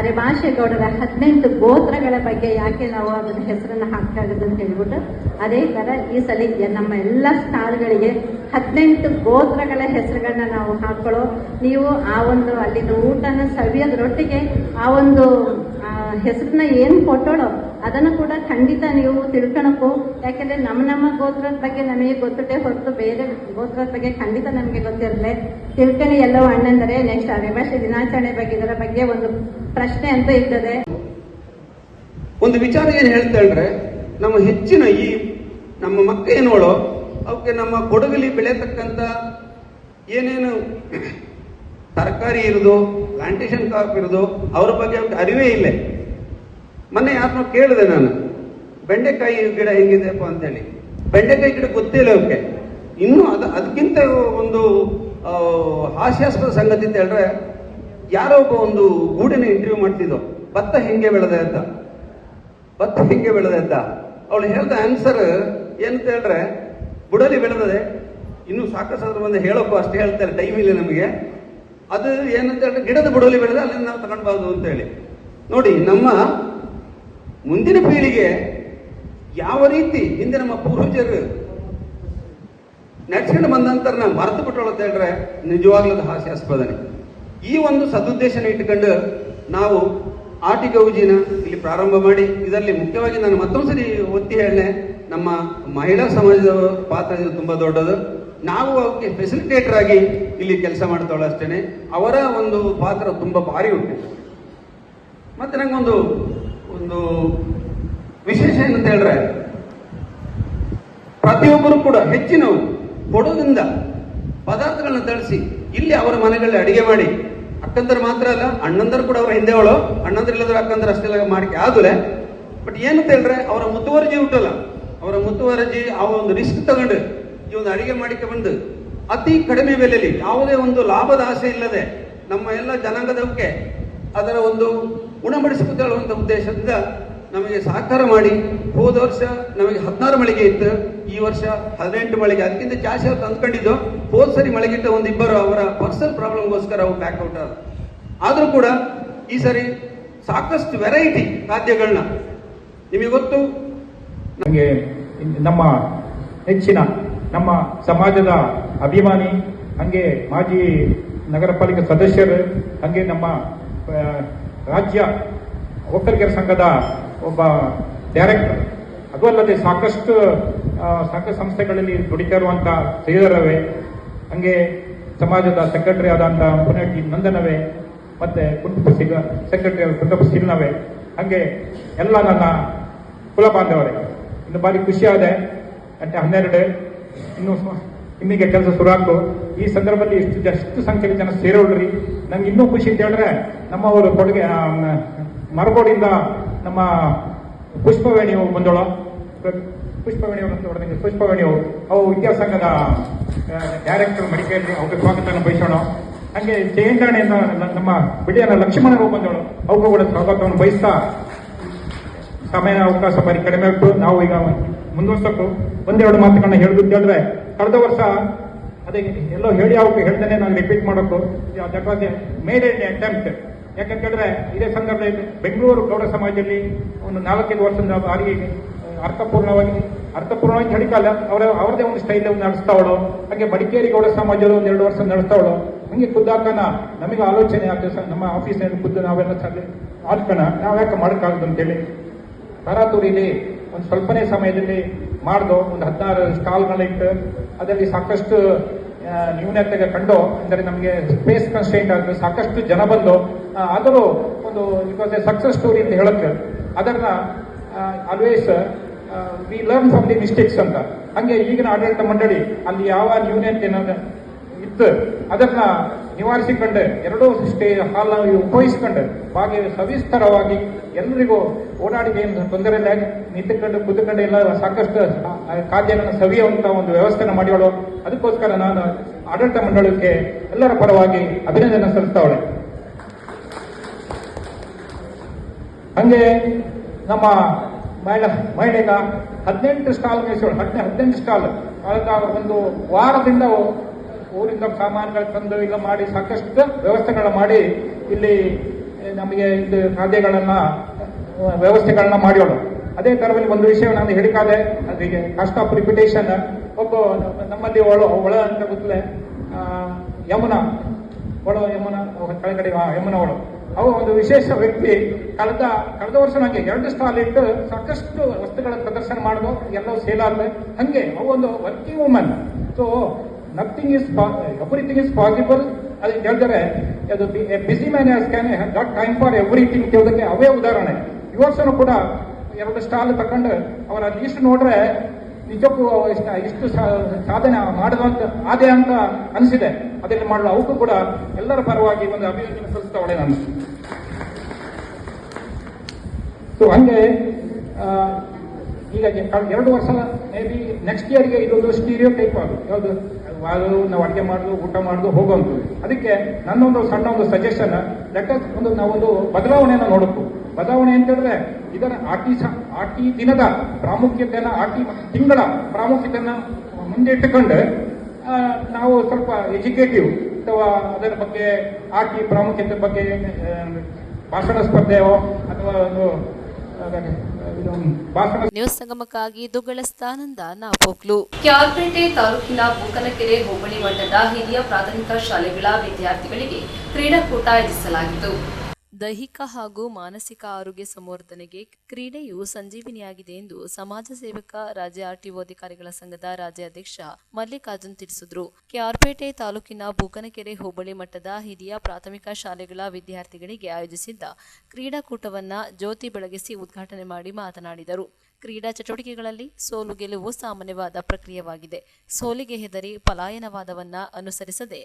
ಅರೆಭಾಷೆಗೌಡರ 18 ಗೋತ್ರಗಳ ಬಗ್ಗೆ ಯಾಕೆ ನಾವು ಅದರ ಹೆಸರನ್ನು ಹಾಕಾಗದು ಅಂತ ಹೇಳ್ಬಿಟ್ಟು, ಅದೇ ಥರ ಈ ಸಲ ನಮ್ಮ ಎಲ್ಲ ಸ್ಟಾಲ್ಗಳಿಗೆ 18 ಗೋತ್ರಗಳ ಹೆಸರುಗಳನ್ನ ನಾವು ಹಾಕೊಳ್ಳೋ. ನೀವು ಆ ಒಂದು ಅಲ್ಲಿನ ಊಟನ ಸವಿಯೋದ್ರೊಟ್ಟಿಗೆ ಆ ಒಂದು ಹೆಸರನ್ನ ಏನು ಕೊಟ್ಟೋಳೋ ಅದನ್ನು ಕೂಡ ಖಂಡಿತ ನೀವು ತಿಳ್ಕೊಳಕು. ಯಾಕೆಂದ್ರೆ ನಮ್ಮ ಗೋತ್ರದ ಬಗ್ಗೆ ನಮಗೆ ಗೊತ್ತಿದೆ ಹೊರತು ಬೇರೆ ಗೋತ್ರದ ಬಗ್ಗೆ ಖಂಡಿತ ನಮಗೆ ಗೊತ್ತಿರಲಿ. ತಿಳ್ಕಣಿ ಎಲ್ಲವೂ ಅಣ್ಣಂದರೆ ನೆಕ್ಸ್ಟ್ ಅರೆಭಾಷೆ ದಿನಾಚರಣೆ ಬಗ್ಗೆ ಇದರ ಬಗ್ಗೆ ಒಂದು ಪ್ರಶ್ನೆ ಅಂತ ಇರ್ತದೆ. ಒಂದು ವಿಚಾರ ಏನು ಹೇಳ್ತಾ ಹೇಳ್ರೆ, ನಮ್ಮ ಹೆಚ್ಚಿನ ಈ ನಮ್ಮ ಮಕ್ಕ ಏನೋಳೋ ಅವಕ್ಕೆ ನಮ್ಮ ಕೊಡಗಲಿ ಬೆಳೆಯತಕ್ಕಂಥ ಏನೇನು ತರಕಾರಿ ಇರೋದು, ಪ್ಲಾಂಟೇಶನ್ ಕಾಪ್ ಇರೋದು, ಅವ್ರ ಬಗ್ಗೆ ಅವ್ರಿಗೆ ಅರಿವೇ ಇಲ್ಲ. ಮೊನ್ನೆ ಯಾರನ್ನೋ ಕೇಳಿದೆ ನಾನು, ಬೆಂಡೆಕಾಯಿ ಗಿಡ ಹೆಂಗಿದೆಪ್ಪ ಅಂತೇಳಿ. ಬೆಂಡೆಕಾಯಿ ಗಿಡ ಗೊತ್ತಿಲ್ಲ ಅವಕ್ಕೆ. ಇನ್ನೂ ಅದಕ್ಕಿಂತ ಒಂದು ಹಾಸ್ಯಾಸ್ಪದ ಸಂಗತಿ ಅಂತ ಹೇಳಿದ್ರೆ, ಯಾರೋ ಒಬ್ಬ ಒಂದು ಗೂಡಿನ ಇಂಟರ್ವ್ಯೂ ಮಾಡ್ತಿದ್ದೋ, ಭತ್ತ ಹೆಂಗೆ ಬೆಳೆದೆ ಅಂತ. ಅವಳು ಹೇಳ್ದ ಆನ್ಸರ್ ಏನಂತ ಹೇಳಿದ್ರೆ, ಬುಡಲಿ ಬೆಳೆದದೆ. ಇನ್ನೂ ಸಾಕಷ್ಟು ಮಂದಿ ಹೇಳೋಕ್ಕೂ ಅಷ್ಟೇ ಹೇಳ್ತಾರೆ, ಟೈಮ್ ಇಲ್ಲ ನಮಗೆ. ಅದು ಏನಂತ ಹೇಳಿದ್ರೆ ಗಿಡದ ಬುಡಲಿ ಬೆಳೆದ ಅಲ್ಲಿಂದ ನಾವು ತಗೊಂಡ್ಬಾರ್ದು ಅಂತ ಹೇಳಿ. ನೋಡಿ, ನಮ್ಮ ಮುಂದಿನ ಪೀಳಿಗೆ ಯಾವ ರೀತಿ ಹಿಂದೆ ನಮ್ಮ ಪೂರ್ವಜರು ನಡ್ಸ್ಕೊಂಡು ಬಂದಂತರ ನಾವು ಮರೆತು ಬಿಟ್ಟೋಳು ಅಂತ ಹೇಳಿದ್ರೆ ನಿಜವಾಗ್ಲೂ ಹಾಸ್ಯಾಸ್ಪದನೆ. ಈ ಒಂದು ಸದುದ್ದೇಶನ ಇಟ್ಟುಕೊಂಡು ನಾವು ಆಟಿಗೌಜಿನ ಇಲ್ಲಿ ಪ್ರಾರಂಭ ಮಾಡಿ, ಇದರಲ್ಲಿ ಮುಖ್ಯವಾಗಿ ನಾನು ಮತ್ತೊಂದ್ಸರಿ ಒತ್ತಿ ಹೇಳನೆ, ನಮ್ಮ ಮಹಿಳಾ ಸಮಾಜದ ಪಾತ್ರ ಇದು ತುಂಬ ದೊಡ್ಡದು. ನಾವು ಅವಕ್ಕೆ ಫೆಸಿಲಿಟೇಟರ್ ಆಗಿ ಇಲ್ಲಿ ಕೆಲಸ ಮಾಡ್ತಾಳೆ ಅಷ್ಟೇನೆ. ಅವರ ಒಂದು ಪಾತ್ರ ತುಂಬ ಭಾರಿ ಉಂಟು. ಮತ್ತೆ ನಂಗೊಂದು ಒಂದು ವಿಶೇಷ ಏನಂತ ಹೇಳಿದ್ರೆ, ಪ್ರತಿಯೊಬ್ಬರು ಕೂಡ ಹೆಚ್ಚಿನವರು ಕೊಡೋದ್ರಿಂದ ಪದಾರ್ಥಗಳನ್ನ ತಳಿಸಿ ಇಲ್ಲಿ ಅವರ ಮನೆಗಳಲ್ಲಿ ಅಡಿಗೆ ಮಾಡಿ, ಅಕ್ಕಂದರು ಮಾತ್ರ ಅಲ್ಲ ಅಣ್ಣಂದರು ಕೂಡ ಅವರ ಹಿಂದೆ ಅವಳು, ಅಣ್ಣಂದ್ರು ಇಲ್ಲದ್ರೆ ಅಕ್ಕಂದರು ಅಷ್ಟೆಲ್ಲ ಮಾಡಿಕೆ ಆದ್ರೆ, ಬಟ್ ಏನಂತ ಹೇಳಿದ್ರೆ ಅವರ ಮುತುವರ್ಜಿ ಉಂಟಲ್ಲ, ಅವರ ಮುತುವರ್ಜಿ ಆ ಒಂದು ರಿಸ್ಕ್ ತಗೊಂಡು ಈ ಒಂದು ಅಡಿಗೆ ಮಾಡಿಕೆ ಬಂದು ಅತಿ ಕಡಿಮೆ ಬೆಲೆಯಲ್ಲಿ ಯಾವುದೇ ಒಂದು ಲಾಭದ ಆಸೆ ಇಲ್ಲದೆ ನಮ್ಮ ಎಲ್ಲ ಜನಾಂಗದಕ್ಕೆ ಅದರ ಒಂದು ಉಣಬಡಿಸಿಕೊಳ್ಳುವಂಥ ಹೇಳುವಂಥ ಉದ್ದೇಶದಿಂದ ನಮಗೆ ಸಹಕಾರ ಮಾಡಿ, ಹೋದ ವರ್ಷ ನಮಗೆ 16 ಮಳಿಗೆ ಇತ್ತು, ಈ ವರ್ಷ 18 ಮಳಿಗೆ, ಅದಕ್ಕಿಂತ ಜಾಸ್ತಿ ಅವ್ರು ತಂದ್ಕೊಂಡಿದ್ದು. ಹೋದ ಸರಿ ಮಳೆಗಿಟ್ಟ ಒಂದಿಬ್ಬರು ಅವರ ಪರ್ಸನಲ್ ಪ್ರಾಬ್ಲಮ್ಗೋಸ್ಕರ ಅವು ಬ್ಯಾಕ್ಔಟ್ ಆದರೂ ಕೂಡ ಈ ಸರಿ ಸಾಕಷ್ಟು ವೆರೈಟಿ ಖಾದ್ಯಗಳನ್ನ ನಿಮಗೆ ಗೊತ್ತು. ನಮಗೆ ನಮ್ಮ ಹೆಚ್ಚಿನ ನಮ್ಮ ಸಮಾಜದ ಅಭಿಮಾನಿ, ಹಾಗೆ ಮಾಜಿ ನಗರ ಪಾಲಿಕೆ ಸದಸ್ಯರು, ಹಾಗೆ ನಮ್ಮ ರಾಜ್ಯ ಒಕ್ಕಲಿಗರ ಸಂಘದ ಒಬ್ಬ ಡೈರೆಕ್ಟರ್, ಅದು ಅಲ್ಲದೆ ಸಾಕಷ್ಟು ಸಂಸ್ಥೆಗಳಲ್ಲಿ ದುಡಿತಾ ಇರುವಂಥ ಶ್ರೀಧರವೇ, ಹಾಗೆ ಸಮಾಜದ ಸೆಕ್ರೆಟರಿ ಆದಂಥ ಪುನಟಿ ನಂದನವೇ, ಮತ್ತು ಸೆಕ್ರೆಟರಿ ಕುಂಟಪ್ಪ ಸಿಲ್ನವೇ, ಹಾಗೆ ಎಲ್ಲ ನನ್ನ ಕುಲ ಬಾಂಧವರೇ, ಇನ್ನು ಭಾರಿ ಖುಷಿಯಾದೆ. ಗಂಟೆ 12 ಇನ್ನು ನಿಮಗೆ ಕೆಲಸ ಶುರುವಾಗ್ತು. ಈ ಸಂದರ್ಭದಲ್ಲಿ ಎಷ್ಟು ಸಂಖ್ಯೆಯ ಜನ ಸೇರೋಳ್ರಿ. ನಂಗೆ ಇನ್ನೂ ಖುಷಿ ಅಂತ ಹೇಳಿದ್ರೆ, ನಮ್ಮವರು ಕೊಡುಗೆ ಮರಗೋಡಿಂದ ನಮ್ಮ ಪುಷ್ಪವೇಣಿಯವರು ಬಂದೋಳು, ಪುಷ್ಪವೇಣಿಯವರು ಅಂತ ಹೊಡೆದಂಗೆ ಪುಷ್ಪವೇಣಿಯವರು, ಅವು ವಿದ್ಯಾಸಂಘದ ಡೈರೆಕ್ಟರ್ ಮಡಿಕೇರಿ, ಅವ್ರಿಗೆ ಸ್ವಾಗತವನ್ನು ಬಯಸೋಣ. ಹಾಗೆ ಜಯಂಡಾಣೆಯಿಂದ ನಮ್ಮ ಬಿಡಿಯನ ಲಕ್ಷ್ಮಣರು ಬಂದೋಳು, ಅವ್ರಿಗೂ ಕೂಡ ಸ್ವಾಗತವನ್ನು ಬಯಸ್ತಾ, ಸಮಯ ಅವಕಾಶ ಬರೀ ಕಡಿಮೆ ಇಟ್ಟು ನಾವು ಈಗ ಮುಂದುವರ್ಸಕ್ಕೂ ಒಂದೆರಡು ಮಾತುಗಳನ್ನ ಹೇಳುದು ಅಂತ ಹೇಳಿದ್ರೆ, ಕಳೆದ ವರ್ಷ ಅದೇ ಎಲ್ಲೋ ಹೇಳಿ ಅವ್ರಿಗೆ ಹೇಳ್ದೇನೆ ನಾನು ರಿಪೀಟ್ ಮಾಡೋಕ್ಕೂ ಮೇಡ್ ಎನ್ ಅಟೆಂಪ್ಟ್. ಯಾಕಂತ ಹೇಳಿದ್ರೆ ಇದೇ ಸಂದರ್ಭದಲ್ಲಿ ಬೆಂಗಳೂರು ಗೌಡ ಸಮಾಜದಲ್ಲಿ ಒಂದು 4-5 ವರ್ಷದ ಬಾರಿ ಅರ್ಥಪೂರ್ಣವಾಗಿ ಹೇಳಿಕಲ್ಲ ಅವರದೇ ಒಂದು ಸ್ಟೈಲ್ ನಡೆಸ್ತಾವಳು. ಹಾಗೆ ಮಡಿಕೇರಿ ಗೌಡ ಸಮಾಜದ 1-2 ವರ್ಷ ನಡೆಸ್ತಾವಳು. ಹಂಗೆ ಖುದ್ದಾಕನ ನಮಗೆ ಆಲೋಚನೆ ಆಗ್ತದೆ, ನಮ್ಮ ಆಫೀಸ್ನಲ್ಲಿ ಖುದ್ದು ನಾವೆಲ್ಲ ಆಡ್ಕೋಣ, ನಾವು ಯಾಕೆ ಮಾಡೋಕ್ಕಾಗದು ಅಂತೇಳಿ ತಾರಾತೂರಿಲಿ ಒಂದು ಸ್ವಲ್ಪನೇ ಸಮಯದಲ್ಲಿ ಮಾಡ್ದು ಒಂದು 16 ಸ್ಟಾಲ್ಗಳಿಟ್ಟು ಅದರಲ್ಲಿ ಸಾಕಷ್ಟು ನ್ಯೂನತೆಗೆ ಕಂಡು, ಅಂದರೆ ನಮಗೆ ಸ್ಪೇಸ್ ಕನ್ಸ್ಟೆಂಟ್ ಆದ್ರೆ ಸಾಕಷ್ಟು ಜನ ಬಂದು, ಆದರೂ ಒಂದು it was A success story ಅಂತ ಹೇಳಕ್ಕೆ. ಅದನ್ನ always we learn from the mistakes ಅಂತ. ಹಂಗೆ ಈಗಿನ ಆಡಳಿತ ಮಂಡಳಿ ಅಲ್ಲಿ ಯಾವ ನ್ಯೂನತೆ ಇತ್ತು ಅದನ್ನ ನಿವಾರಿಸಿಕೊಂಡು 2 ಹಾಲ್ ಉಪಯೋಗಿಸಿಕೊಂಡು ಹಾಗೆ ಸವಿಸ್ತರವಾಗಿ ಎಲ್ಲರಿಗೂ ಓಡಾಡಿ ಏನು ತೊಂದರೆ ಇಲ್ಲ, ನಿಂತುಕೊಂಡು ಕುತ್ಕೊಂಡು ಎಲ್ಲ ಸಾಕಷ್ಟು ಖಾದ್ಯಗಳನ್ನು ಸವಿಯುವಂತ ಒಂದು ವ್ಯವಸ್ಥೆನ ಮಾಡಿವಳು. ಅದಕ್ಕೋಸ್ಕರ ನಾನು ಆಡಳಿತ ಮಂಡಳಕ್ಕೆ ಎಲ್ಲರ ಪರವಾಗಿ ಅಭಿನಂದನೆ ಸಲ್ಲಿಸ್ತಾವಳೆ. ಹಂಗೆ ನಮ್ಮ ಮಹಿಳೆಗ 18 ಸ್ಟಾಲ್ ಮೇಯಿಸೋಳು, 18 ಸ್ಟಾಲ್. ಒಂದು ವಾರದಿಂದ ಊರಿಂದ ಸಾಮಾನುಗಳು ತಂದು ಈಗ ಮಾಡಿ ಸಾಕಷ್ಟು ವ್ಯವಸ್ಥೆಗಳನ್ನ ಮಾಡಿ ಇಲ್ಲಿ ನಮಗೆ ಇದು ಖಾದ್ಯಗಳನ್ನ ವ್ಯವಸ್ಥೆಗಳನ್ನ ಮಾಡೋಳು. ಅದೇ ತರದಲ್ಲಿ ಒಂದು ವಿಷಯ ನಾನು ಹೇಳಿಕಾದೆ, ಅದಕ್ಕೆ ಕಾಸ್ಟ್ ಆಫ್ ರಿಪಿಟೇಷನ್. ಒಬ್ಬ ನಮ್ಮಲ್ಲಿ ಒಳ ಅಂತ ಗೊತ್ತಲೆ ಯಮುನಾ ಕೆಳಗಡೆ ಯಮುನಾ ಅವ ಒಂದು ವಿಶೇಷ ವ್ಯಕ್ತಿ. ಕಳೆದ ವರ್ಷ ನನಗೆ 2 ಸ್ಟಾಲ್ ಇಟ್ಟು ಸಾಕಷ್ಟು ವಸ್ತುಗಳ ಪ್ರದರ್ಶನ ಮಾಡೋದು, ಎಲ್ಲವೂ ಸೇಲ್ ಆದ್ರೆ. ಹಂಗೆ ಅವು ಒಂದು working woman. So nothing is everything is possible. ಅದಕ್ಕೆ ಹೇಳ್ತಾರೆ, ಅದು busy man has got time for everything ಹೇಳೋದಕ್ಕೆ ಅವೇ ಉದಾಹರಣೆ. ಈ ವರ್ಷನೂ ಕೂಡ 2 ಸ್ಟಾಲ್ ತಗೊಂಡು ಅವರ ಲೀಸ್ಟ್ ನೋಡ್ರೆ ನಿಜಕ್ಕೂ ಇಷ್ಟು ಸಾಧನೆ ಮಾಡುವಂತ ಆದೆ ಅಂತ ಅನಿಸಿದೆ. ಅದನ್ನು ಮಾಡಲು ಅವಕ್ಕೂ ಕೂಡ ಎಲ್ಲರ ಪರವಾಗಿ ಒಂದು ಅಭಿನಂದನೆ ಸಲ್ಲಿಸ್ತಾವಳೆ ನಾನು. ಸೊ ಹಂಗೆ ಈಗ 2 ವರ್ಷ ಮೇ ಬಿ ನೆಕ್ಸ್ಟ್ ಇಯರ್ಗೆ ಇದೊಂದು ಸ್ಟೀರಿಯೋ ಟೈಪ್ ಯಾವುದು ನಾವು ಅಡುಗೆ ಮಾಡೋದು, ಊಟ ಮಾಡೋದು, ಹೋಗುವಂಥದ್ದು. ಅದಕ್ಕೆ ನನ್ನೊಂದು ಸಣ್ಣ ಒಂದು ಸಜೆಷನ್, ನಾವೊಂದು ಬದಲಾವಣೆಯನ್ನು ನೋಡಬೇಕು. ಬದಲಾವಣೆ ಅಂತ ಹೇಳಿದ್ರೆ ಇದರ ಆಟಿ ದಿನದ ಪ್ರಾಮುಖ್ಯತೆಯನ್ನು, ಆಟಿ ತಿಂಗಳ ಪ್ರಾಮುಖ್ಯತೆಯನ್ನು ಮುಂದೆ ಇಟ್ಟುಕೊಂಡು ನಾವು ಸ್ವಲ್ಪ ಎಜುಕೇಟಿವ್ ಅಥವಾ ಅದರ ಬಗ್ಗೆ ಹಾಕಿ ಪ್ರಾಮುಖ್ಯತೆ ಬಗ್ಗೆ ಭಾಷಣ ಸ್ಪರ್ಧೆಯೋ ಅಥವಾ ಒಂದು ಭಾಷಣ. ನ್ಯೂಸ್ ಸಂಗಮಕ್ಕಾಗಿ ದುಗ್ಗಳಸ್ತಾನಂದ ನಾಪೋಕ್ಲು. ಕ್ಯಾರ್ಪೇಟೆ ತಾಲೂಕಿನ ಬೂಕನಕೆರೆ ಹೋಬಳಿ ಮಟ್ಟದ ಹಿರಿಯ ಪ್ರಾಥಮಿಕ ಶಾಲೆಗಳ ವಿದ್ಯಾರ್ಥಿಗಳಿಗೆ ಕ್ರೀಡಾಕೂಟ ಆಯೋಜಿಸಲಾಗಿತ್ತು. ದೈಹಿಕ ಹಾಗೂ ಮಾನಸಿಕ ಆರೋಗ್ಯ ಸಂವರ್ಧನೆಗೆ ಕ್ರೀಡೆಯು ಸಂಜೀವಿನಿಯಾಗಿದೆ ಎಂದು ಸಮಾಜ ಸೇವಕ ರಾಜ್ಯ ಆರ್ಟಿಒ ಅಧಿಕಾರಿಗಳ ಸಂಘದ ರಾಜ್ಯ ಅಧ್ಯಕ್ಷ ಮಲ್ಲಿಕಾರ್ಜುನ್ ತಿಳಿಸಿದರು. ಕ್ಯಾರ್ಪೇಟೆ ತಾಲೂಕಿನ ಬೂಕನಕೆರೆ ಹೋಬಳಿ ಮಟ್ಟದ ಹಿರಿಯ ಪ್ರಾಥಮಿಕ ಶಾಲೆಗಳ ವಿದ್ಯಾರ್ಥಿಗಳಿಗೆ ಆಯೋಜಿಸಿದ್ದ ಕ್ರೀಡಾಕೂಟವನ್ನು ಜ್ಯೋತಿ ಬೆಳಗಿಸಿ ಉದ್ಘಾಟನೆ ಮಾಡಿ ಮಾತನಾಡಿದರು. ಕ್ರೀಡಾ ಚಟುವಟಿಕೆಗಳಲ್ಲಿ ಸೋಲು ಗೆಲುವು ಸಾಮಾನ್ಯವಾದ ಪ್ರಕ್ರಿಯೆಯಾಗಿದೆ. ಸೋಲಿಗೆ ಹೆದರಿ ಪಲಾಯನವಾದವನ್ನ ಅನುಸರಿಸದೆ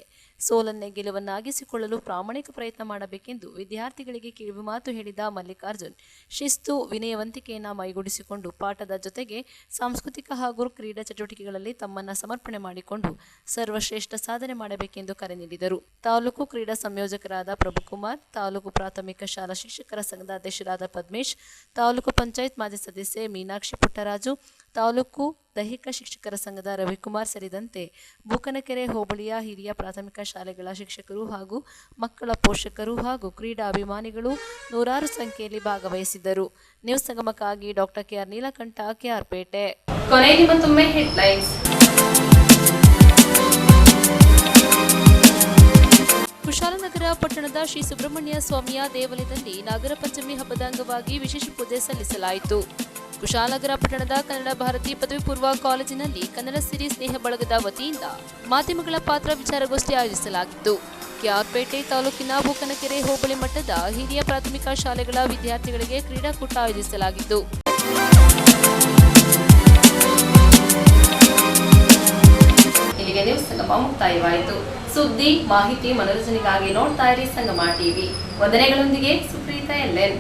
ಸೋಲನ್ನೇ ಗೆಲುವನ್ನಾಗಿಸಿಕೊಳ್ಳಲು ಪ್ರಾಮಾಣಿಕ ಪ್ರಯತ್ನ ಮಾಡಬೇಕೆಂದು ವಿದ್ಯಾರ್ಥಿಗಳಿಗೆ ಕಿವಿಮಾತು ಹೇಳಿದ ಮಲ್ಲಿಕಾರ್ಜುನ್, ಶಿಸ್ತು ವಿನಯವಂತಿಕೆಯನ್ನು ಮೈಗೂಡಿಸಿಕೊಂಡು ಪಾಠದ ಜೊತೆಗೆ ಸಾಂಸ್ಕೃತಿಕ ಹಾಗೂ ಕ್ರೀಡಾ ಚಟುವಟಿಕೆಗಳಲ್ಲಿ ತಮ್ಮನ್ನ ಸಮರ್ಪಣೆ ಮಾಡಿಕೊಂಡು ಸರ್ವಶ್ರೇಷ್ಠ ಸಾಧನೆ ಮಾಡಬೇಕೆಂದು ಕರೆ ನೀಡಿದರು. ತಾಲೂಕು ಕ್ರೀಡಾ ಸಂಯೋಜಕರಾದ ಪ್ರಭುಕುಮಾರ್, ತಾಲೂಕು ಪ್ರಾಥಮಿಕ ಶಾಲಾ ಶಿಕ್ಷಕರ ಸಂಘದ ಅಧ್ಯಕ್ಷರಾದ ಪದ್ಮೇಶ್, ತಾಲೂಕು ಪಂಚಾಯತ್ ಮಾಜಿ ಸದಸ್ಯೆ ಮೀನಾಕ್ಷಿ ಪುಟ್ಟರಾಜು, ತಾಲೂಕು ದೈಹಿಕ ಶಿಕ್ಷಕರ ಸಂಘದ ರವಿಕುಮಾರ್ ಸೇರಿದಂತೆ ಬೂಕನಕೆರೆ ಹೋಬಳಿಯ ಹಿರಿಯ ಪ್ರಾಥಮಿಕ ಶಾಲೆಗಳ ಶಿಕ್ಷಕರು ಹಾಗೂ ಮಕ್ಕಳ ಪೋಷಕರು ಹಾಗೂ ಕ್ರೀಡಾ ಅಭಿಮಾನಿಗಳು ನೂರಾರು ಸಂಖ್ಯೆಯಲ್ಲಿ ಭಾಗವಹಿಸಿದ್ದರು. ನ್ಯೂಸ್ ಸಂಗಮಕ್ಕಾಗಿ ಡಾಕ್ಟರ್ ಕೆಆರ್ ನೀಲಕಂಠ, ಕೆಆರ್ಪೇಟೆ. ಕೊನೆಯಲ್ಲಿ ಮತ್ತೊಮ್ಮೆ ಹೆಡ್ಲೈನ್ಸ್. ಕುಶಾಲನಗರ ಪಟ್ಟಣದ ಶ್ರೀ ಸುಬ್ರಹ್ಮಣ್ಯ ಸ್ವಾಮಿಯ ದೇವಾಲಯದಲ್ಲಿ ನಾಗರ ಪಂಚಮಿ ಹಬ್ಬದ ಅಂಗವಾಗಿ ವಿಶೇಷ ಪೂಜೆ ಸಲ್ಲಿಸಲಾಯಿತು. ಕುಶಾಲನಗರ ಪಟ್ಟಣದ ಕನ್ನಡ ಭಾರತಿ ಪದವಿ ಪೂರ್ವ ಕಾಲೇಜಿನಲ್ಲಿ ಕನ್ನಡ ಸಿರಿ ಸ್ನೇಹ ಬಳಗದ ವತಿಯಿಂದ ಮಾಧ್ಯಮಗಳ ಪಾತ್ರ ವಿಚಾರಗೋಷ್ಠಿ ಆಯೋಜಿಸಲಾಗಿತ್ತು. ಕೆಆರ್ಪೇಟೆ ತಾಲೂಕಿನ ಬೂಕನಕೆರೆ ಹೋಬಳಿ ಮಟ್ಟದ ಹಿರಿಯ ಪ್ರಾಥಮಿಕ ಶಾಲೆಗಳ ವಿದ್ಯಾರ್ಥಿಗಳಿಗೆ ಕ್ರೀಡಾಕೂಟ ಆಯೋಜಿಸಲಾಗಿತ್ತು. ಇಲ್ಲಿಗೆ ನ್ಯೂಸ್ ಸಂಗಮ ಮುಕ್ತಾಯವಾಯಿತು. ಸುದ್ದಿ, ಮಾಹಿತಿ, ಮನೋರಂಜನೆಗಾಗಿ ನೋಡ್ತಾ ಇರಿ ಸಂಗಮ ಟಿವಿ. ವಂದನೆಗಳೊಂದಿಗೆ ಸುಪ್ರೀತಾ ಎಲ್ಎನ್.